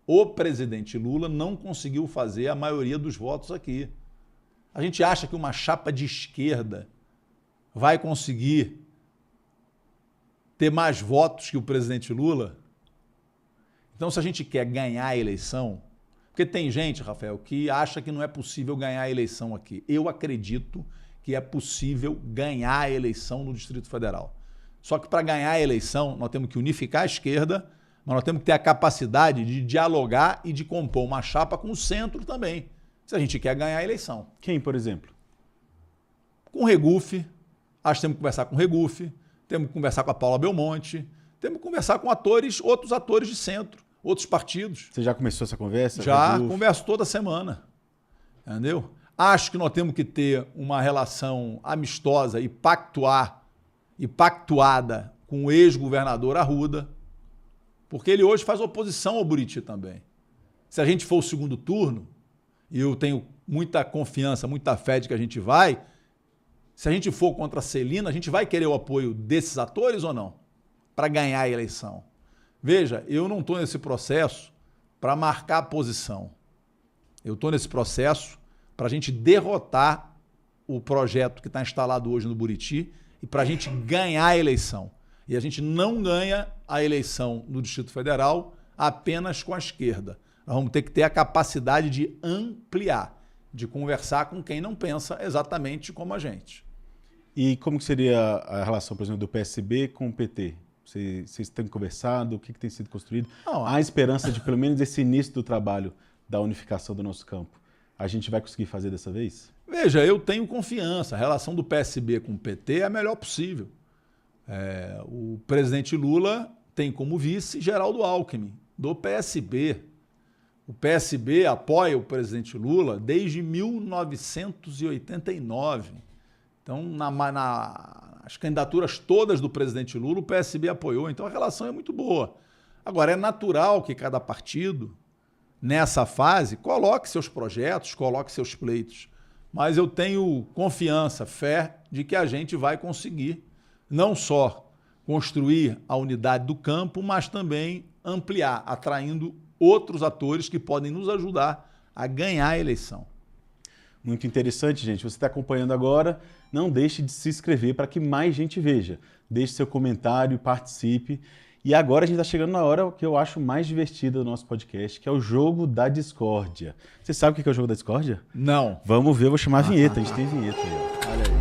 O presidente Lula não conseguiu fazer a maioria dos votos aqui. A gente acha que uma chapa de esquerda vai conseguir ter mais votos que o presidente Lula? Então, se a gente quer ganhar a eleição, porque tem gente, Rafael, que acha que não é possível ganhar a eleição aqui. Eu acredito que é possível ganhar a eleição no Distrito Federal. Só que para ganhar a eleição, nós temos que unificar a esquerda, mas nós temos que ter a capacidade de dialogar e de compor uma chapa com o centro também, se a gente quer ganhar a eleição. Quem, por exemplo? Com o Regufe, acho que temos que conversar com o Regufe, temos que conversar com a Paula Belmonte, temos que conversar com outros atores de centro, outros partidos. Você já começou essa conversa? Já, converso toda semana, entendeu? Acho que nós temos que ter uma relação amistosa e pactuada com o ex-governador Arruda, porque ele hoje faz oposição ao Buriti também. Se a gente for o segundo turno, e eu tenho muita confiança, muita fé de que a gente vai, se a gente for contra a Celina, a gente vai querer o apoio desses atores ou não? Para ganhar a eleição. Veja, eu não estou nesse processo para marcar a posição. Eu estou nesse processo para a gente derrotar o projeto que está instalado hoje no Buriti e para a gente ganhar a eleição. E a gente não ganha a eleição no Distrito Federal apenas com a esquerda. Nós vamos ter que ter a capacidade de ampliar, de conversar com quem não pensa exatamente como a gente. E como que seria a relação, por exemplo, do PSB com o PT? Vocês têm conversado? O que tem sido construído? Não, há esperança de, pelo menos, esse início do trabalho da unificação do nosso campo. A gente vai conseguir fazer dessa vez? Veja, eu tenho confiança. A relação do PSB com o PT é a melhor possível. O presidente Lula tem como vice Geraldo Alckmin, do PSB. O PSB apoia o presidente Lula desde 1989. Então, nas candidaturas todas do presidente Lula, o PSB apoiou. Então, a relação é muito boa. Agora, é natural que cada partido, nessa fase, coloque seus projetos, coloque seus pleitos. Mas eu tenho confiança, fé, de que a gente vai conseguir não só construir a unidade do campo, mas também ampliar, atraindo outros atores que podem nos ajudar a ganhar a eleição. Muito interessante, gente. Você está acompanhando agora, não deixe de se inscrever para que mais gente veja. Deixe seu comentário, participe. E agora a gente está chegando na hora que eu acho mais divertida do nosso podcast, que é o Jogo da Discórdia. Você sabe o que é o Jogo da Discórdia? Não. Vamos ver, eu vou chamar a vinheta. A gente tem vinheta aí. Olha aí.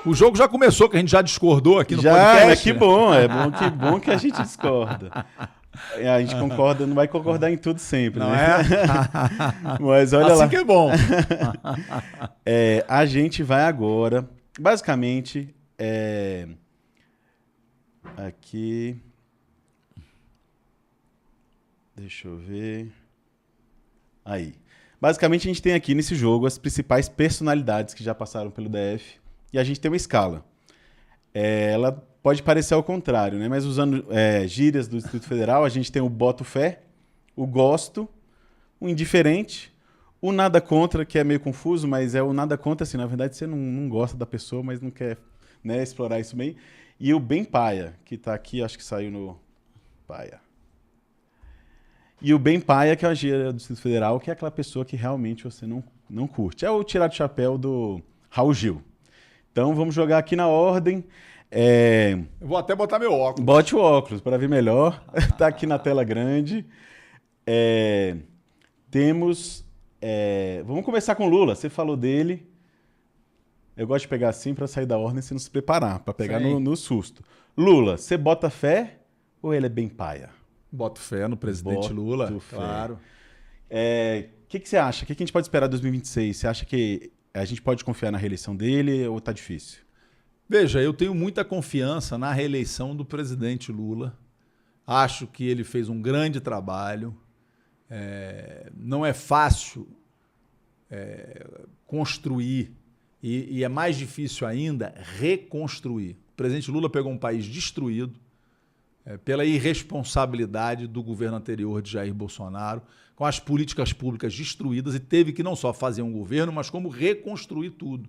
O jogo já começou, que a gente já discordou aqui no podcast. Mas que bom, que bom que a gente discorda. A gente concorda, não vai concordar em tudo sempre, não né? Mas olha assim lá. Que é bom. A gente vai agora, basicamente, aqui, deixa eu ver, aí. Basicamente a gente tem aqui nesse jogo as principais personalidades que já passaram pelo DF e a gente tem uma escala. Ela pode parecer ao contrário, né? Mas usando gírias do Distrito Federal, a gente tem o boto fé, o gosto, o indiferente, o nada contra, que é meio confuso, mas é o nada contra, assim, na verdade você não gosta da pessoa, mas não quer, né, explorar isso bem. E o bem paia, que está aqui, acho que saiu no paia. E o bem paia, que é a gíria do Distrito Federal, que é aquela pessoa que realmente você não curte. É o tirar do chapéu do Raul Gil. Então vamos jogar aqui na ordem. Eu vou até botar meu óculos. Bote o óculos para ver melhor. Está aqui na tela grande. Temos... vamos começar com o Lula. Você falou dele. Eu gosto de pegar assim para sair da ordem sem não se preparar, para pegar no susto. Lula, você bota fé ou ele é bem paia? Boto fé no presidente Lula, claro. O que você acha? O que a gente pode esperar em 2026? Você acha que a gente pode confiar na reeleição dele ou tá difícil? Veja, eu tenho muita confiança na reeleição do presidente Lula. Acho que ele fez um grande trabalho. Não é fácil construir e é mais difícil ainda reconstruir. O presidente Lula pegou um país destruído pela irresponsabilidade do governo anterior de Jair Bolsonaro, com as políticas públicas destruídas, e teve que não só fazer um governo, mas como reconstruir tudo.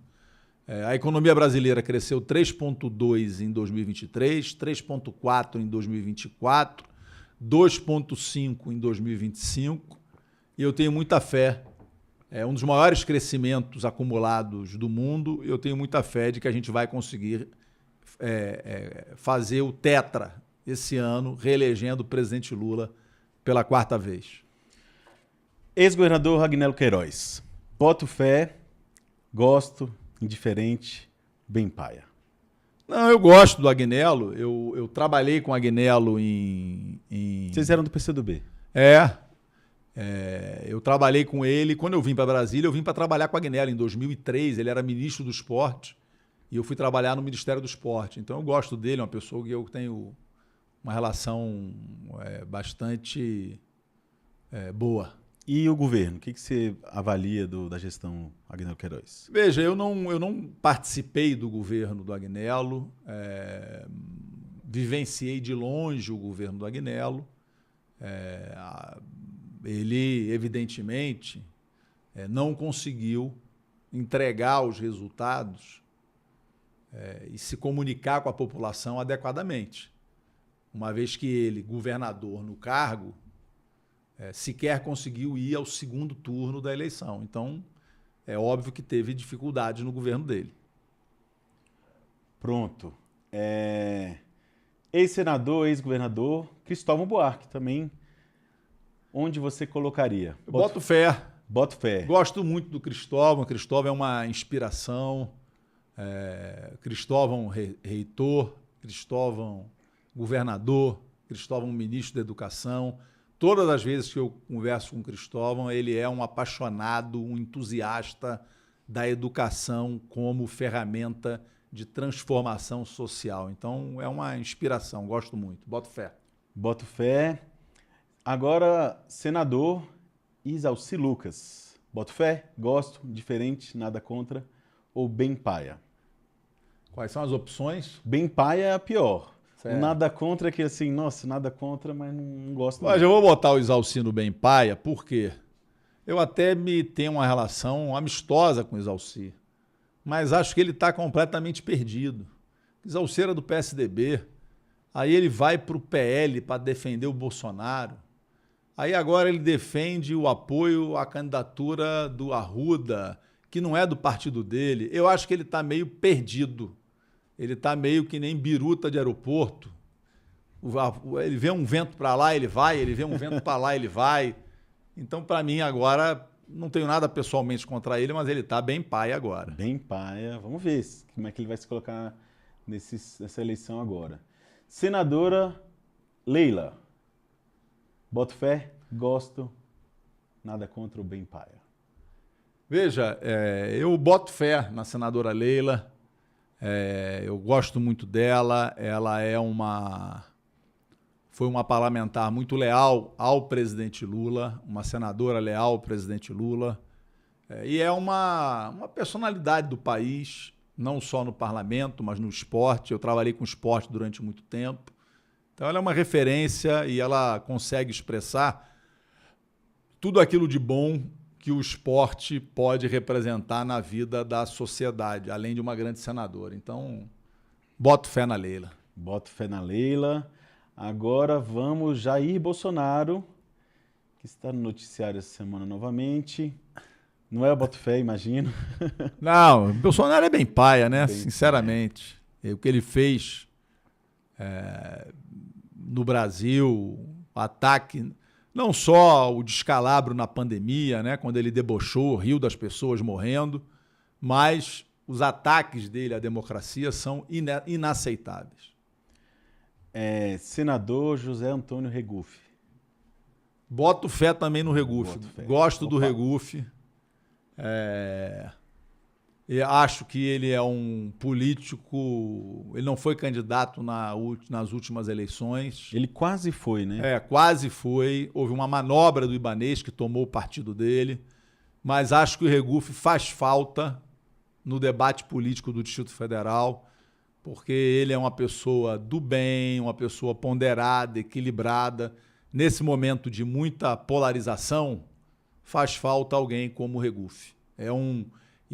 A economia brasileira cresceu 3,2% em 2023, 3,4% em 2024, 2,5% em 2025, e eu tenho muita fé. É um dos maiores crescimentos acumulados do mundo. Eu tenho muita fé de que a gente vai conseguir fazer o tetra esse ano, reelegendo o presidente Lula pela 4ª vez. Ex-governador Agnello Queiroz. Boto fé, gosto, indiferente, bem paia. Não, eu gosto do Agnello. Eu trabalhei com o Agnello em... Vocês eram do PCdoB? Eu trabalhei com ele. Quando eu vim para Brasília, eu vim para trabalhar com o Agnello em 2003. Ele era ministro do Esporte e eu fui trabalhar no Ministério do Esporte. Então eu gosto dele, é uma pessoa que eu tenho uma relação bastante boa. E o governo? O que você avalia da gestão Agnello Queiroz? Veja, eu não participei do governo do Agnello, vivenciei de longe o governo do Agnello. Ele, evidentemente, não conseguiu entregar os resultados e se comunicar com a população adequadamente. Uma vez que ele, governador no cargo, sequer conseguiu ir ao segundo turno da eleição. Então, é óbvio que teve dificuldades no governo dele. Pronto. Ex-senador, ex-governador, Cristóvão Buarque também. Onde você colocaria? Eu boto fé. Boto fé. Gosto muito do Cristóvão. Cristóvão é uma inspiração. Cristóvão reitor, Cristóvão governador, Cristóvão ministro da Educação. Todas as vezes que eu converso com o Cristóvão, ele é um apaixonado, um entusiasta da educação como ferramenta de transformação social. Então, é uma inspiração, gosto muito. Boto fé. Boto fé. Agora, senador Isalci Lucas. Boto fé, gosto, diferente, nada contra, ou bem paia? Quais são as opções? Bem paia é a pior. Certo. Nada contra é que assim, nossa, nada contra, mas não gosto. Mas eu vou botar o Isalci no bem paia, porque eu até tenho uma relação amistosa com o Isalci, mas acho que ele está completamente perdido. Isalci era do PSDB, aí ele vai para o PL para defender o Bolsonaro, aí agora ele defende o apoio à candidatura do Arruda, que não é do partido dele. Eu acho que ele está meio perdido. Ele está meio que nem biruta de aeroporto. Ele vê um vento para lá, ele vai. Ele vê um vento para lá, ele vai. Então, para mim, agora, não tenho nada pessoalmente contra ele, mas ele está bem paia agora. Bem paia. Vamos ver como é que ele vai se colocar nessa eleição agora. Senadora Leila. Boto fé, gosto, nada contra o bem paia. Veja, eu boto fé na senadora Leila. Eu gosto muito dela, ela foi uma parlamentar muito leal ao presidente Lula, uma senadora leal ao presidente Lula, e é uma personalidade do país, não só no parlamento, mas no esporte. Eu trabalhei com esporte durante muito tempo, então ela é uma referência e ela consegue expressar tudo aquilo de bom que o esporte pode representar na vida da sociedade, além de uma grande senadora. Então, boto fé na Leila. Boto fé na Leila. Agora vamos Jair Bolsonaro, que está no noticiário essa semana novamente. Não é o boto fé, imagino. Não, Bolsonaro é bem paia, né? Bem sinceramente. O que ele fez no Brasil, o ataque... Não só o descalabro na pandemia, né, quando ele debochou, riu das pessoas morrendo, mas os ataques dele à democracia são inaceitáveis. Senador José Antônio Regufe. Boto fé também no Regufe. Gosto do Regufe. Eu acho que ele é um político... Ele não foi candidato nas últimas eleições. Ele quase foi, né? Quase foi. Houve uma manobra do Ibanez que tomou o partido dele. Mas acho que o Regufe faz falta no debate político do Distrito Federal, porque ele é uma pessoa do bem, uma pessoa ponderada, equilibrada. Nesse momento de muita polarização, faz falta alguém como o Regufe.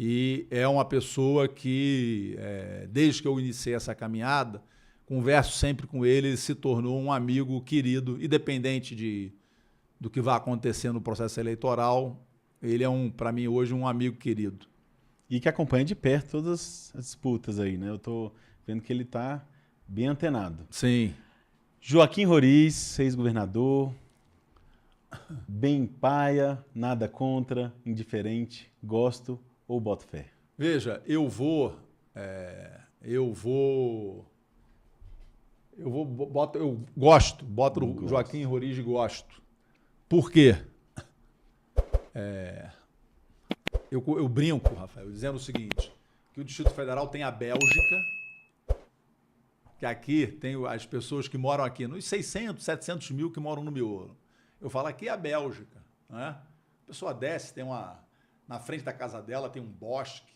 E é uma pessoa que, desde que eu iniciei essa caminhada, converso sempre com ele se tornou um amigo querido, independente do que vai acontecer no processo eleitoral. Ele é, para mim, hoje, um amigo querido. E que acompanha de perto todas as disputas aí, né? Eu tô vendo que ele tá bem antenado. Sim. Joaquim Roriz, ex-governador, bem paia, nada contra, indiferente, gosto ou boto fé? Veja, eu gosto, boto o Joaquim Roriz e gosto. Por quê? Eu brinco, Rafael, dizendo o seguinte, que o Distrito Federal tem a Bélgica, que aqui tem as pessoas que moram aqui, nos 600, 700 mil que moram no miolo. Eu falo, aqui é a Bélgica, né? A pessoa desce, na frente da casa dela tem um bosque,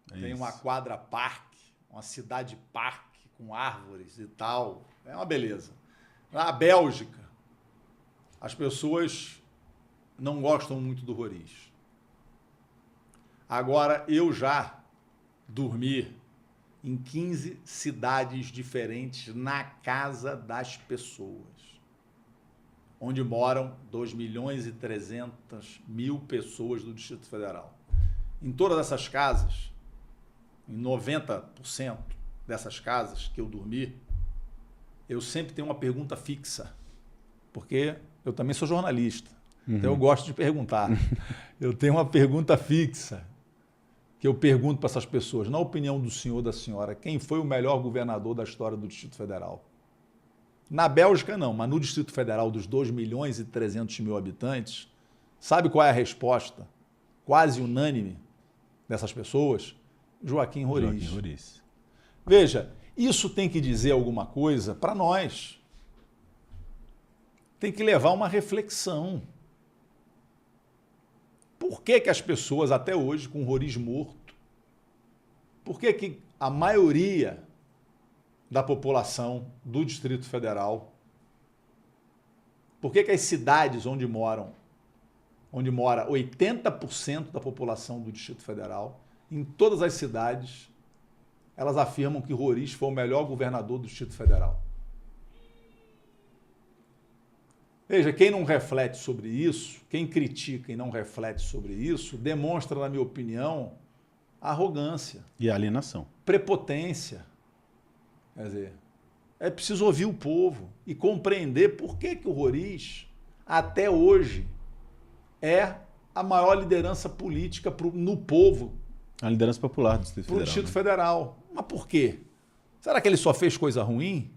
tem uma quadra-parque, uma cidade-parque com árvores e tal. É uma beleza. Na Bélgica, as pessoas não gostam muito do Roriz. Agora, eu já dormi em 15 cidades diferentes na casa das pessoas, onde moram 2.300.000 pessoas do Distrito Federal. Em todas essas casas, em 90% dessas casas que eu dormi, eu sempre tenho uma pergunta fixa, porque eu também sou jornalista, então eu gosto de perguntar. Eu tenho uma pergunta fixa, que eu pergunto para essas pessoas, na opinião do senhor ou da senhora, quem foi o melhor governador da história do Distrito Federal? Na Bélgica, não, mas no Distrito Federal, dos 2.300.000 habitantes, sabe qual é a resposta quase unânime dessas pessoas? Joaquim Roriz. Joaquim Roriz. Veja, isso tem que dizer alguma coisa para nós. Tem que levar uma reflexão. Por que as pessoas, até hoje, com o Roriz morto, por que a maioria da população do Distrito Federal, por que as cidades onde mora 80% da população do Distrito Federal, em todas as cidades, elas afirmam que Roriz foi o melhor governador do Distrito Federal? Veja, quem não reflete sobre isso, quem critica e não reflete sobre isso, demonstra, na minha opinião, arrogância. E alienação. Prepotência. Quer dizer, é preciso ouvir o povo e compreender por que o Roriz, até hoje, é a maior liderança política no povo. A liderança popular do Distrito Federal. Pro Distrito Federal. Mas por quê? Será que ele só fez coisa ruim?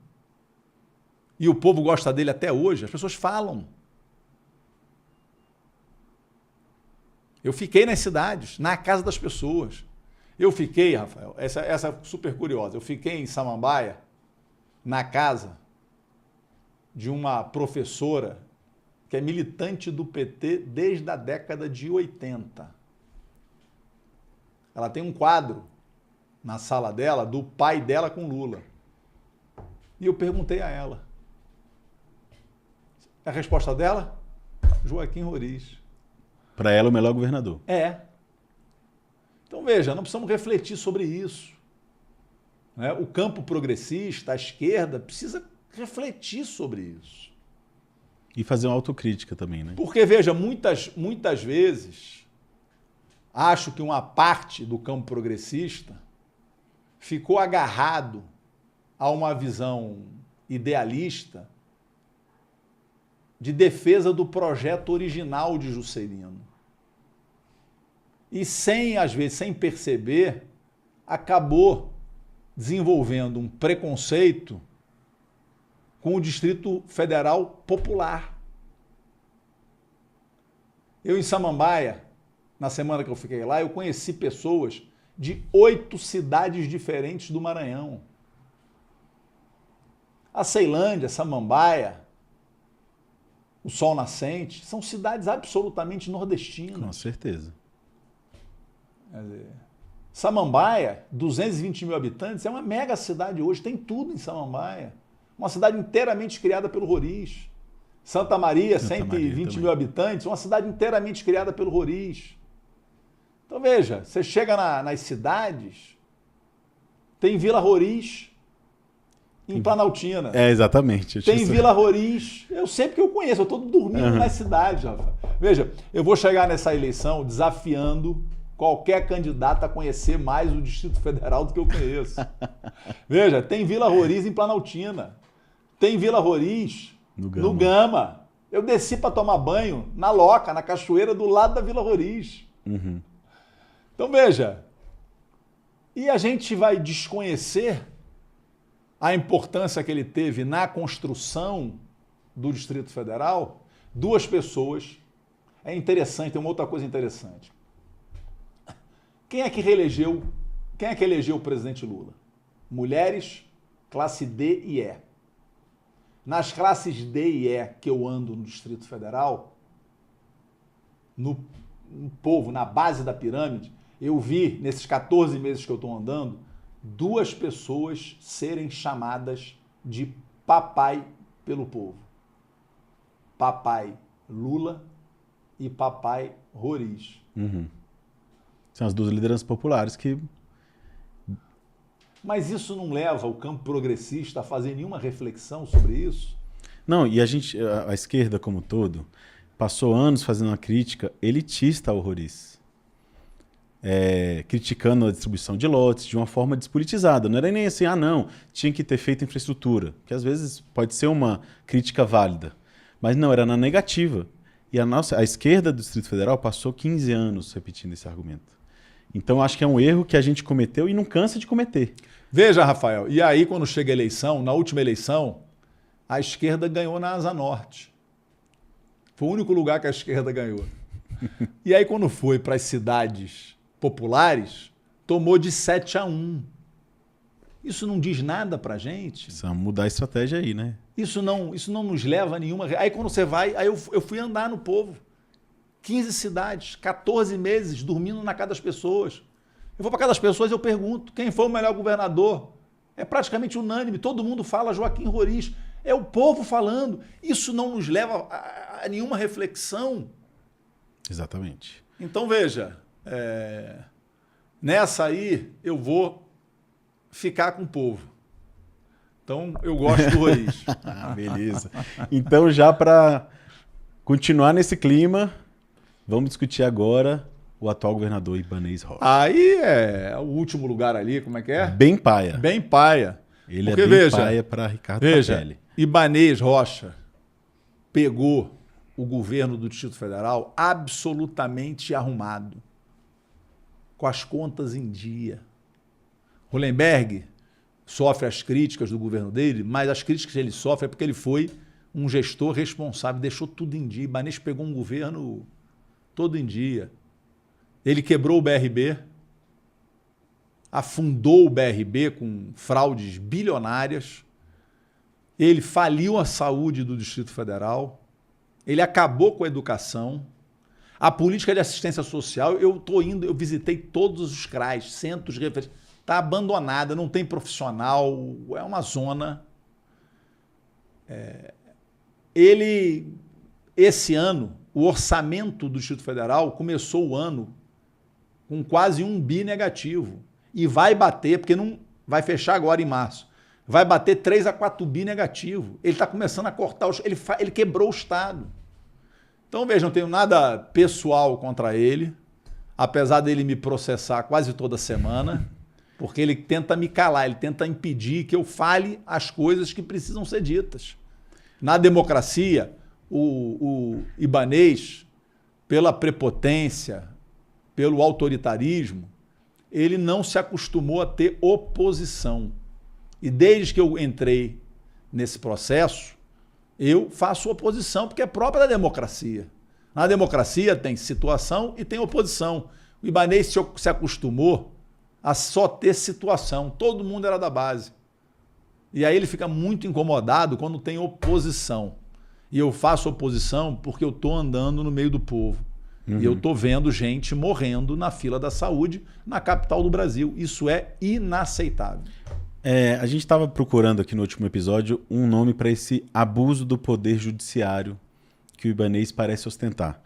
E o povo gosta dele até hoje? As pessoas falam. Eu fiquei nas cidades, na casa das pessoas. Eu fiquei, Rafael, essa é super curiosa, eu fiquei em Samambaia, na casa de uma professora que é militante do PT desde a década de 80. Ela tem um quadro na sala dela do pai dela com Lula. E eu perguntei a ela. A resposta dela? Joaquim Roriz. Para ela, o melhor governador. É. Então, veja, não precisamos refletir sobre isso. Né? O campo progressista, a esquerda, precisa refletir sobre isso. E fazer uma autocrítica também, né? Porque, veja, muitas vezes, acho que uma parte do campo progressista ficou agarrado a uma visão idealista de defesa do projeto original de Juscelino. E às vezes, sem perceber, acabou desenvolvendo um preconceito com o Distrito Federal popular. Eu, em Samambaia, na semana que eu fiquei lá, eu conheci pessoas de 8 cidades diferentes do Maranhão. A Ceilândia, Samambaia, o Sol Nascente, são cidades absolutamente nordestinas. Com certeza. Quer dizer, Samambaia, 220 mil habitantes, é uma mega cidade hoje, tem tudo em Samambaia. Uma cidade inteiramente criada pelo Roriz. Santa Maria, 120 mil habitantes, uma cidade inteiramente criada pelo Roriz. Então veja, você chega nas cidades, tem Vila Roriz em Planaltina. É, exatamente. Tem Vila Roriz, eu sei porque eu conheço, eu estou dormindo nas cidades, Rafa. Veja, eu vou chegar nessa eleição desafiando qualquer candidato a conhecer mais o Distrito Federal do que eu conheço. Veja, tem Vila Roriz em Planaltina, tem Vila Roriz no Gama. Eu desci para tomar banho na Loca, na cachoeira do lado da Vila Roriz. Uhum. Então veja, e a gente vai desconhecer a importância que ele teve na construção do Distrito Federal? 2 pessoas. É interessante, tem uma outra coisa interessante. Quem é que elegeu o presidente Lula? Mulheres, classe D e E. Nas classes D e E que eu ando no Distrito Federal, no povo, na base da pirâmide, eu vi, nesses 14 meses que eu estou andando, 2 pessoas serem chamadas de papai pelo povo. Papai Lula e papai Roriz. Uhum. São as 2 lideranças populares que... Mas isso não leva o campo progressista a fazer nenhuma reflexão sobre isso? Não, e a esquerda como um todo, passou anos fazendo uma crítica elitista ao Roriz. Criticando a distribuição de lotes de uma forma despolitizada. Não era nem assim, não, tinha que ter feito infraestrutura, que às vezes pode ser uma crítica válida. Mas não, era na negativa. E a esquerda do Distrito Federal passou 15 anos repetindo esse argumento. Então, acho que é um erro que a gente cometeu e não cansa de cometer. Veja, Rafael, e aí quando chega a eleição, na última eleição, a esquerda ganhou na Asa Norte. Foi o único lugar que a esquerda ganhou. E aí quando foi para as cidades populares, tomou de 7-1. Isso não diz nada pra gente? Precisa mudar a estratégia aí, né? Isso não nos leva a nenhuma... Aí quando você vai... Aí eu fui andar no povo. 15 cidades, 14 meses, dormindo na casa das pessoas. Eu vou para casa das pessoas e eu pergunto, quem foi o melhor governador? É praticamente unânime, todo mundo fala Joaquim Roriz. É o povo falando. Isso não nos leva a nenhuma reflexão. Exatamente. Então, veja, nessa aí eu vou ficar com o povo. Então, eu gosto do Roriz. Beleza. Então, já para continuar nesse clima, vamos discutir agora o atual governador Ibanez Rocha. Aí é o último lugar ali, como é que é? Bem paia. Bem paia. Ele porque, é bem veja, paia para Ricardo veja, Capelli. Ibanez Rocha pegou o governo do Distrito Federal absolutamente arrumado, com as contas em dia. Hollenberg sofre as críticas do governo dele, mas as críticas que ele sofre é porque ele foi um gestor responsável, deixou tudo em dia. Ibanez pegou um governo todo em dia. Ele quebrou o BRB, afundou o BRB com fraudes bilionárias, ele faliu a saúde do Distrito Federal, ele acabou com a educação, a política de assistência social, eu visitei todos os CRAs, centros de referência, está abandonada, não tem profissional, é uma zona. Esse ano, o orçamento do Distrito Federal começou o ano com quase 1 bi negativo. E vai bater, porque não vai fechar agora em março, vai bater 3 a 4 bi negativo. Ele está começando a cortar, ele quebrou o Estado. Então, veja, não tenho nada pessoal contra ele, apesar dele me processar quase toda semana, porque ele tenta me calar, ele tenta impedir que eu fale as coisas que precisam ser ditas. Na democracia, o Ibanez, pela prepotência, pelo autoritarismo, ele não se acostumou a ter oposição. E desde que eu entrei nesse processo, eu faço oposição, porque é própria da democracia. Na democracia tem situação e tem oposição. O Ibanez se acostumou a só ter situação. Todo mundo era da base. E aí ele fica muito incomodado quando tem oposição. E eu faço oposição porque eu estou andando no meio do povo. E eu estou vendo gente morrendo na fila da saúde na capital do Brasil. Isso é inaceitável. A gente estava procurando aqui no último episódio um nome para esse abuso do poder judiciário que o Ibanez parece ostentar.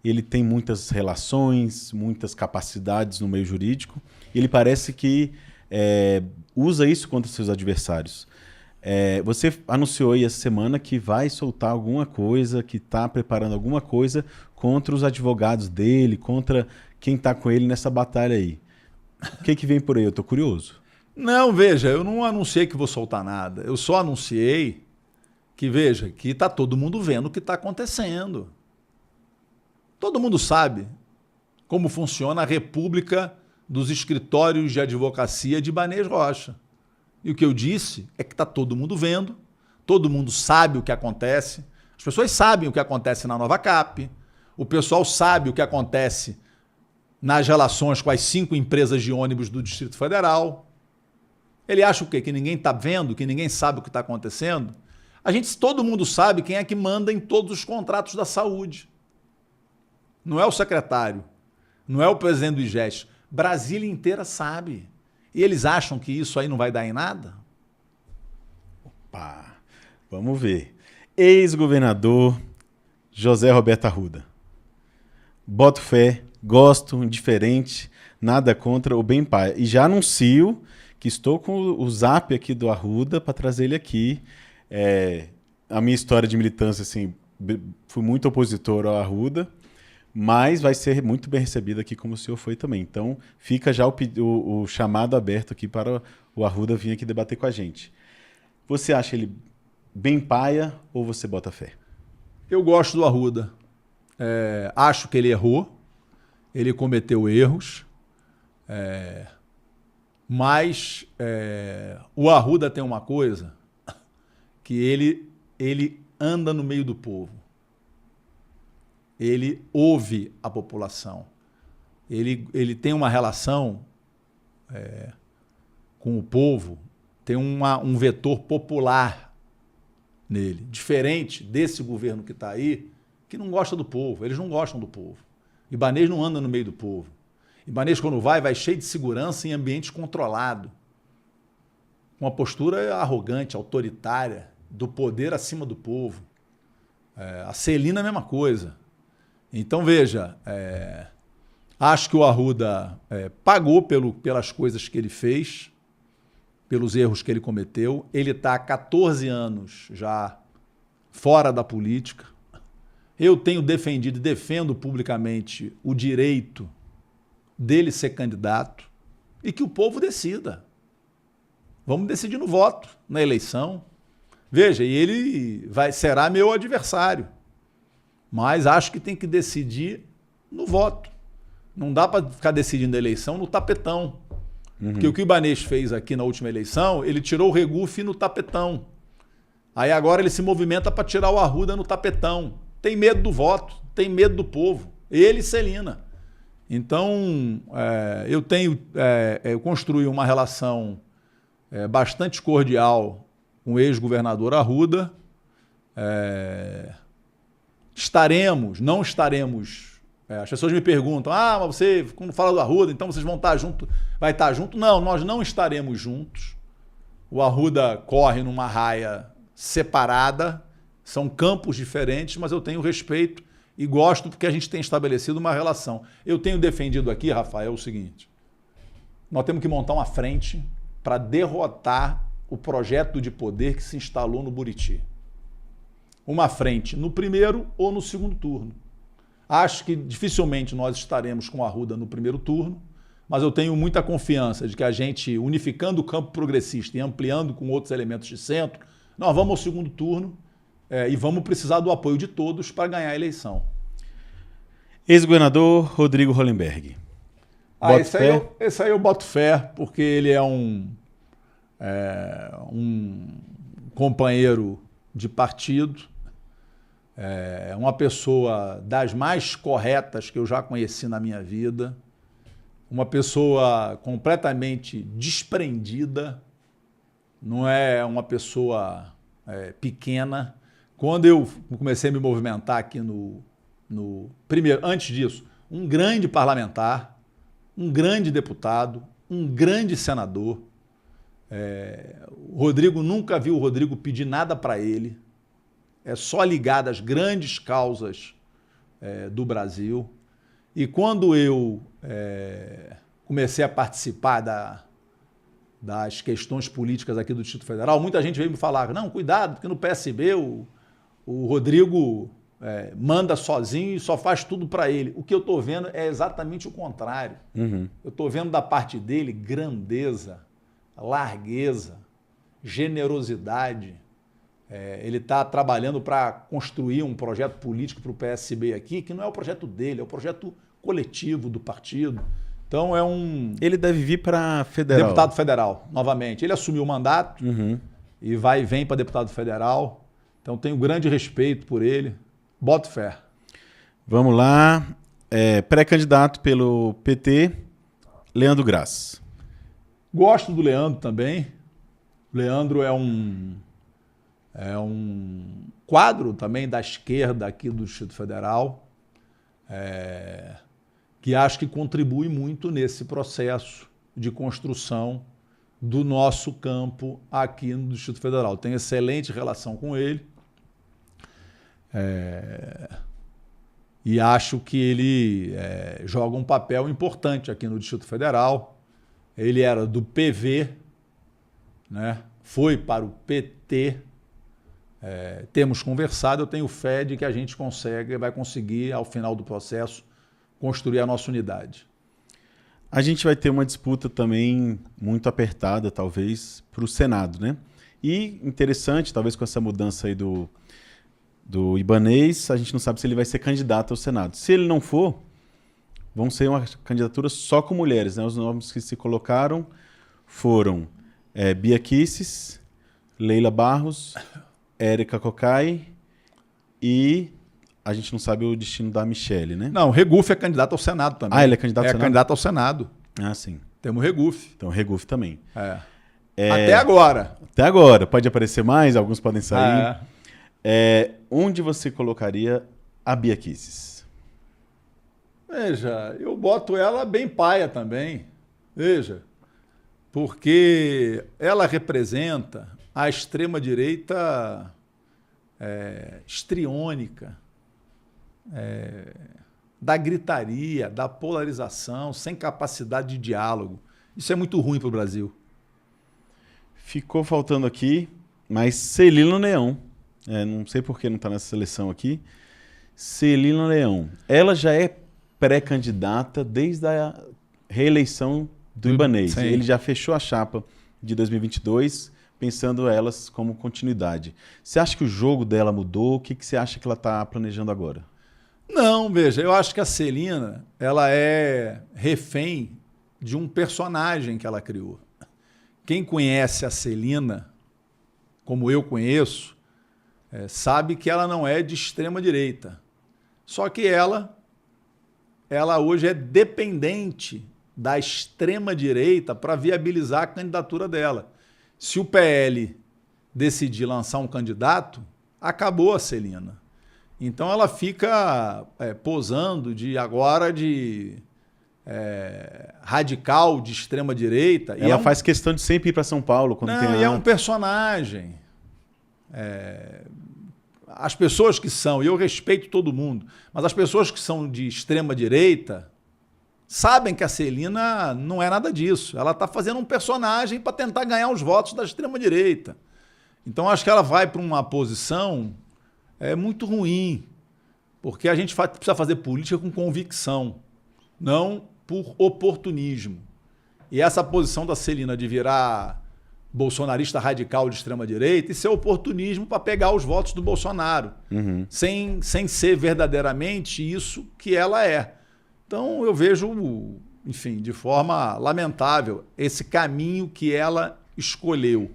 Ele tem muitas relações, muitas capacidades no meio jurídico, e ele parece que usa isso contra seus adversários. Você anunciou aí essa semana que vai soltar alguma coisa, que está preparando alguma coisa contra os advogados dele, contra quem está com ele nessa batalha aí. O que vem por aí? Eu estou curioso. Não, veja, eu não anunciei que vou soltar nada. Eu só anunciei que, veja, que está todo mundo vendo o que está acontecendo. Todo mundo sabe como funciona a República dos Escritórios de Advocacia de Ibanez Rocha. E o que eu disse é que está todo mundo vendo, todo mundo sabe o que acontece, as pessoas sabem o que acontece na Nova Cap, o pessoal sabe o que acontece nas relações com as 5 empresas de ônibus do Distrito Federal. Ele acha o quê? Que ninguém está vendo, que ninguém sabe o que está acontecendo? Todo mundo sabe quem é que manda em todos os contratos da saúde. Não é o secretário, não é o presidente do IGES. Brasília inteira sabe. E eles acham que isso aí não vai dar em nada? Opa, vamos ver. Ex-governador José Roberto Arruda. Boto fé, gosto, indiferente, nada contra o bem pai. E já anuncio que estou com o zap aqui do Arruda para trazer ele aqui. A minha história de militância, assim, fui muito opositor ao Arruda, mas vai ser muito bem recebido aqui como o senhor foi também. Então, fica já o chamado aberto aqui para o Arruda vir aqui debater com a gente. Você acha ele bem paia ou você bota fé? Eu gosto do Arruda. Acho que ele errou, ele cometeu erros, mas o Arruda tem uma coisa que ele anda no meio do povo. Ele ouve a população. Ele tem uma relação com o povo, tem um vetor popular nele, diferente desse governo que está aí, que não gosta do povo. Eles não gostam do povo. Ibanez não anda no meio do povo. Ibanez, quando vai cheio de segurança em ambiente controlado, com uma postura arrogante, autoritária, do poder acima do povo. A Celina, a mesma coisa. Então, veja, acho que o Arruda pagou pelas coisas que ele fez, pelos erros que ele cometeu. Ele está há 14 anos já fora da política. Eu tenho defendido e defendo publicamente o direito dele ser candidato e que o povo decida. Vamos decidir no voto, na eleição. Veja, e ele será meu adversário. Mas acho que tem que decidir no voto. Não dá para ficar decidindo a eleição no tapetão. Porque o que o Ibanez fez aqui na última eleição, ele tirou o Regufe no tapetão. Aí agora ele se movimenta para tirar o Arruda no tapetão. Tem medo do voto, tem medo do povo. Ele e Celina. Então, eu construí uma relação bastante cordial com o ex-governador Arruda. Não estaremos. As pessoas me perguntam, mas você, quando fala do Arruda, então vocês vão estar junto, vai estar junto? Não, nós não estaremos juntos. O Arruda corre numa raia separada, são campos diferentes, mas eu tenho respeito e gosto porque a gente tem estabelecido uma relação. Eu tenho defendido aqui, Rafael, o seguinte: nós temos que montar uma frente para derrotar o projeto de poder que se instalou no Buriti. Uma frente no primeiro ou no segundo turno. Acho que dificilmente nós estaremos com a Arruda no primeiro turno, mas eu tenho muita confiança de que a gente, unificando o campo progressista e ampliando com outros elementos de centro, nós vamos ao segundo turno e vamos precisar do apoio de todos para ganhar a eleição. Ex-governador Rodrigo Hollenberg. Esse aí eu boto fé, porque ele é um companheiro de partido, uma pessoa das mais corretas que eu já conheci na minha vida, uma pessoa completamente desprendida, não é uma pessoa pequena. Quando eu comecei a me movimentar aqui primeiro, antes disso, um grande parlamentar, um grande deputado, um grande senador. O Rodrigo, nunca viu o Rodrigo pedir nada para ele. É só ligado às grandes causas do Brasil. E quando eu comecei a participar das questões políticas aqui do Distrito Federal, muita gente veio me falar, não, cuidado, porque no PSB o Rodrigo manda sozinho e só faz tudo para ele. O que eu estou vendo é exatamente o contrário. Uhum. Eu estou vendo da parte dele grandeza, largueza, generosidade. Ele está trabalhando para construir um projeto político para o PSB aqui, que não é o projeto dele, é o projeto coletivo do partido. Então Ele deve vir para federal. Deputado federal, novamente. Ele assumiu o mandato e vai e vem para deputado federal. Então tenho grande respeito por ele. Boto fé. Vamos lá. Pré-candidato pelo PT, Leandro Graça. Gosto do Leandro também. O Leandro é um quadro também da esquerda aqui do Distrito Federal, que acho que contribui muito nesse processo de construção do nosso campo aqui no Distrito Federal. Tenho excelente relação com ele e acho que ele joga um papel importante aqui no Distrito Federal. Ele era do PV, né? Foi para o PT. Temos conversado, eu tenho fé de que a gente vai conseguir, ao final do processo, construir a nossa unidade. A gente vai ter uma disputa também muito apertada, talvez, para o Senado, né? E interessante, talvez com essa mudança aí do Ibanez, a gente não sabe se ele vai ser candidato ao Senado. Se ele não for, vão ser uma candidatura só com mulheres, né? Os nomes que se colocaram foram Bia Kicis, Leila Barros, Érica Cocai e a gente não sabe o destino da Michele, né? Não, o Regufe é candidato ao Senado também. Ah, ele é candidato ao Senado? É candidato ao Senado. Ah, sim. Temos o Regufe. Então, o Regufe também. Até agora. Até agora. Pode aparecer mais, alguns podem sair. Onde você colocaria a Bia Kicis? Veja, eu boto ela bem paia também. Veja, porque ela representa a extrema-direita histriônica, da gritaria, da polarização, sem capacidade de diálogo. Isso é muito ruim para o Brasil. Ficou faltando aqui, mas Celina Leão. Não sei por que não está nessa seleção aqui. Celina Leão. Ela já é pré-candidata desde a reeleição do Ibanez. Sim. Ele já fechou a chapa de 2022, pensando elas como continuidade. Você acha que o jogo dela mudou? O que você acha que ela está planejando agora? Não, veja, eu acho que a Celina, ela é refém de um personagem que ela criou. Quem conhece a Celina, como eu conheço, sabe que ela não é de extrema direita. Só que ela hoje é dependente da extrema direita para viabilizar a candidatura dela. Se o PL decidir lançar um candidato, acabou a Celina. Então ela fica posando de radical de extrema direita. Ela faz questão de sempre ir para São Paulo quando tem. É um personagem. As pessoas que são, e eu respeito todo mundo, mas as pessoas que são de extrema direita sabem que a Celina não é nada disso. Ela está fazendo um personagem para tentar ganhar os votos da extrema direita. Então acho que ela vai para uma posição muito ruim, porque a gente precisa fazer política com convicção, não por oportunismo. E essa posição da Celina de virar bolsonarista radical de extrema-direita, isso é oportunismo para pegar os votos do Bolsonaro, sem ser verdadeiramente isso que ela é. Então eu vejo, enfim, de forma lamentável, esse caminho que ela escolheu.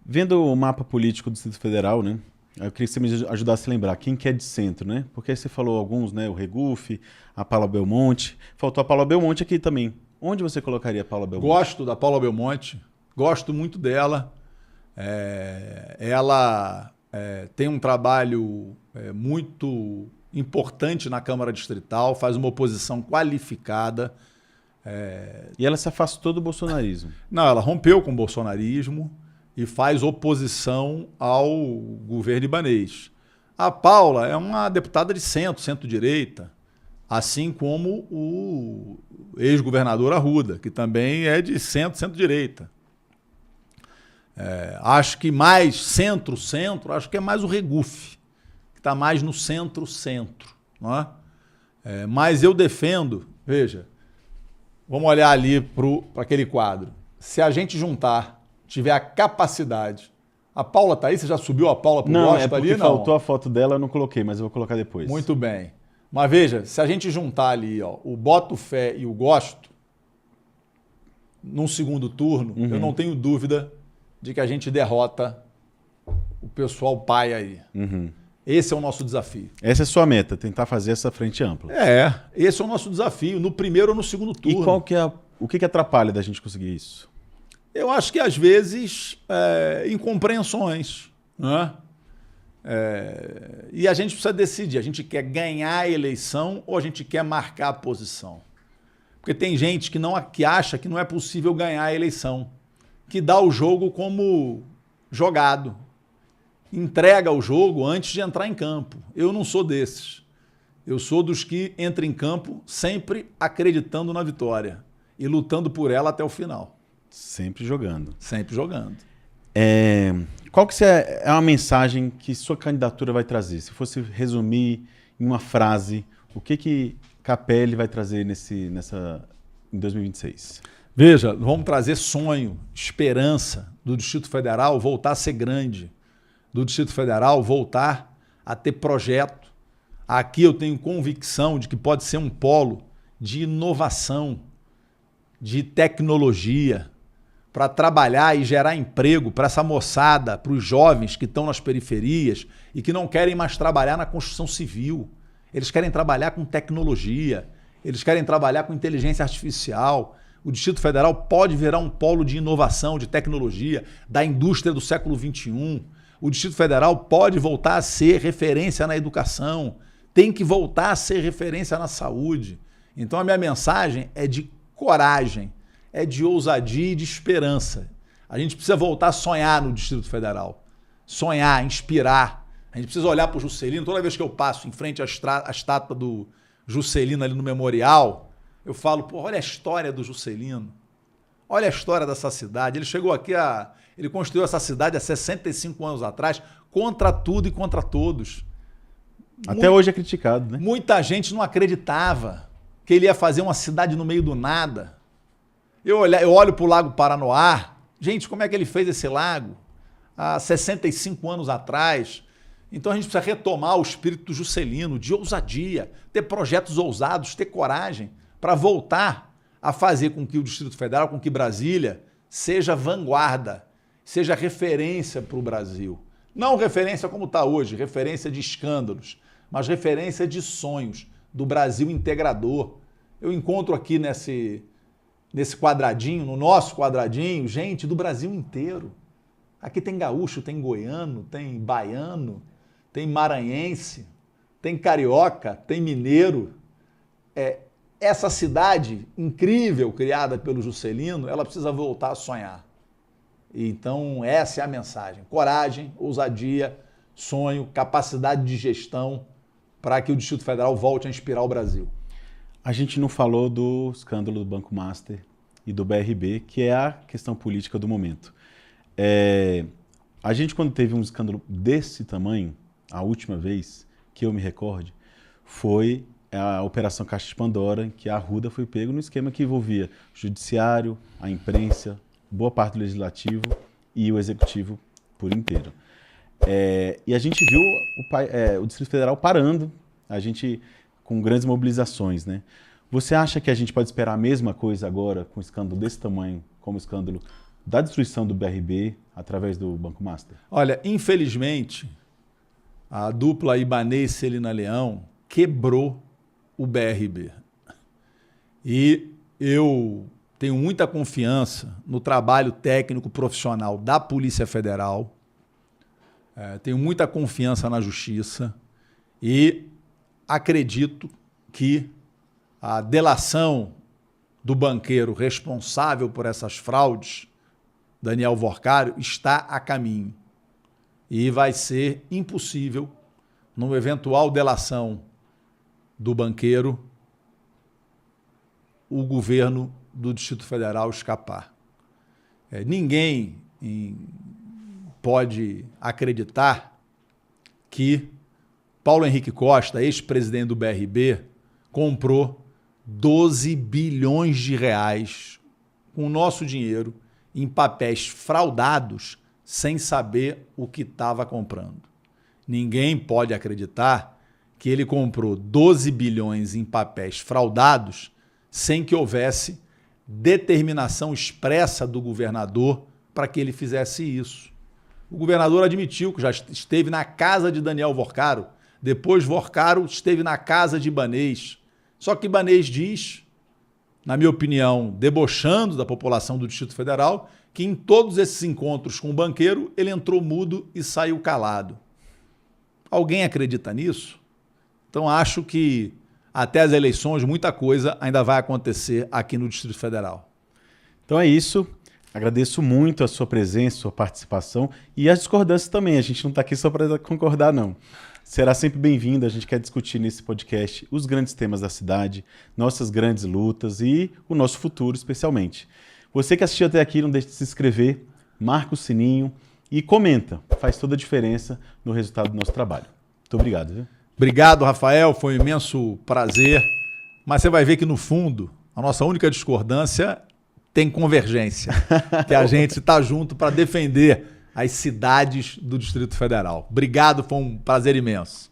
Vendo o mapa político do Distrito Federal, né? Eu queria que você me ajudasse a lembrar quem que é de centro, né? Porque aí você falou alguns, né? O Regufe, a Paula Belmonte. Faltou a Paula Belmonte aqui também. Onde você colocaria a Paula Belmonte? Gosto da Paula Belmonte, gosto muito dela. Ela tem um trabalho muito importante na Câmara Distrital, faz uma oposição qualificada. E ela se afastou do bolsonarismo. Não, ela rompeu com o bolsonarismo e faz oposição ao governo ibanês. A Paula é uma deputada de centro-direita, assim como o ex-governador Arruda, que também é de centro-direita. Acho que mais centro-centro, acho que é mais o Regufe, que está mais no centro-centro. Não é? Mas eu defendo, veja, vamos olhar ali para aquele quadro. Se a gente juntar, tiver a capacidade... A Paula está aí? Você já subiu a Paula para o gosto ali? Não, faltou a foto dela, eu não coloquei, mas eu vou colocar depois. Muito bem. Mas veja, se a gente juntar ali o boto fé e o gosto, num segundo turno, eu não tenho dúvida de que a gente derrota o pessoal pai aí. Esse é o nosso desafio. Essa é a sua meta, tentar fazer essa frente ampla. Esse é o nosso desafio, no primeiro ou no segundo turno. E o que atrapalha da gente conseguir isso? Eu acho que, às vezes, incompreensões. Né? E a gente precisa decidir. A gente quer ganhar a eleição ou a gente quer marcar a posição? Porque tem gente que acha que não é possível ganhar a eleição, que dá o jogo como jogado. Entrega o jogo antes de entrar em campo. Eu não sou desses. Eu sou dos que entram em campo sempre acreditando na vitória e lutando por ela até o final. Sempre jogando. Sempre jogando. Qual que é uma mensagem que sua candidatura vai trazer? Se fosse resumir em uma frase, o que Capelli vai trazer em 2026? Veja, vamos trazer sonho, esperança do Distrito Federal voltar a ser grande, do Distrito Federal voltar a ter projeto. Aqui eu tenho convicção de que pode ser um polo de inovação, de tecnologia, para trabalhar e gerar emprego para essa moçada, para os jovens que estão nas periferias e que não querem mais trabalhar na construção civil. Eles querem trabalhar com tecnologia, eles querem trabalhar com inteligência artificial. O Distrito Federal pode virar um polo de inovação, de tecnologia, da indústria do século XXI. O Distrito Federal pode voltar a ser referência na educação, tem que voltar a ser referência na saúde. Então a minha mensagem é de coragem, é de ousadia e de esperança. A gente precisa voltar a sonhar no Distrito Federal. Sonhar, inspirar. A gente precisa olhar para o Juscelino. Toda vez que eu passo em frente à estátua do Juscelino ali no memorial, eu falo, olha a história do Juscelino. Olha a história dessa cidade. Ele chegou aqui, ele construiu essa cidade há 65 anos atrás, contra tudo e contra todos. Até hoje é criticado, né? Muita gente não acreditava que ele ia fazer uma cidade no meio do nada. Eu olho para o Lago Paranoá, gente, como é que ele fez esse lago? Há 65 anos atrás. Então a gente precisa retomar o espírito do Juscelino, de ousadia, ter projetos ousados, ter coragem para voltar a fazer com que o Distrito Federal, com que Brasília seja vanguarda, seja referência para o Brasil. Não referência como está hoje, referência de escândalos, mas referência de sonhos, do Brasil integrador. Eu encontro aqui nesse quadradinho, no nosso quadradinho, gente do Brasil inteiro. Aqui tem gaúcho, tem goiano, tem baiano, tem maranhense, tem carioca, tem mineiro. Essa cidade incrível criada pelo Juscelino, ela precisa voltar a sonhar. Então essa é a mensagem. Coragem, ousadia, sonho, capacidade de gestão para que o Distrito Federal volte a inspirar o Brasil. A gente não falou do escândalo do Banco Master e do BRB, que é a questão política do momento. A gente, quando teve um escândalo desse tamanho, a última vez que eu me recorde, foi a Operação Caixa de Pandora, que a Arruda foi pego no esquema que envolvia o judiciário, a imprensa, boa parte do legislativo e o executivo por inteiro. E a gente viu o Distrito Federal parando, a gente com grandes mobilizações, né? Você acha que a gente pode esperar a mesma coisa agora com um escândalo desse tamanho, como o escândalo da destruição do BRB através do Banco Master? Olha, infelizmente, a dupla Ibanez-Celina Leão quebrou o BRB. E eu tenho muita confiança no trabalho técnico profissional da Polícia Federal, tenho muita confiança na Justiça e acredito que a delação do banqueiro responsável por essas fraudes, Daniel Worcário, está a caminho. E vai ser impossível, numa eventual delação do banqueiro, o governo do Distrito Federal escapar. Ninguém pode acreditar que Paulo Henrique Costa, ex-presidente do BRB, comprou 12 bilhões de reais com o nosso dinheiro em papéis fraudados sem saber o que estava comprando. Ninguém pode acreditar que ele comprou 12 bilhões em papéis fraudados sem que houvesse determinação expressa do governador para que ele fizesse isso. O governador admitiu que já esteve na casa de Daniel Worcário, depois Worcário esteve na casa de Ibanez. Só que Ibanez diz, na minha opinião, debochando da população do Distrito Federal, que em todos esses encontros com o banqueiro, ele entrou mudo e saiu calado. Alguém acredita nisso? Então, acho que até as eleições, muita coisa ainda vai acontecer aqui no Distrito Federal. Então é isso. Agradeço muito a sua presença, a sua participação e as discordâncias também. A gente não está aqui só para concordar, não. Será sempre bem-vindo. A gente quer discutir nesse podcast os grandes temas da cidade, nossas grandes lutas e o nosso futuro, especialmente. Você que assistiu até aqui, não deixe de se inscrever, marca o sininho e comenta. Faz toda a diferença no resultado do nosso trabalho. Muito obrigado. Viu? Obrigado, Rafael. Foi um imenso prazer. Mas você vai ver que, no fundo, a nossa única discordância tem convergência. Que a gente está junto para defender as cidades do Distrito Federal. Obrigado, foi um prazer imenso.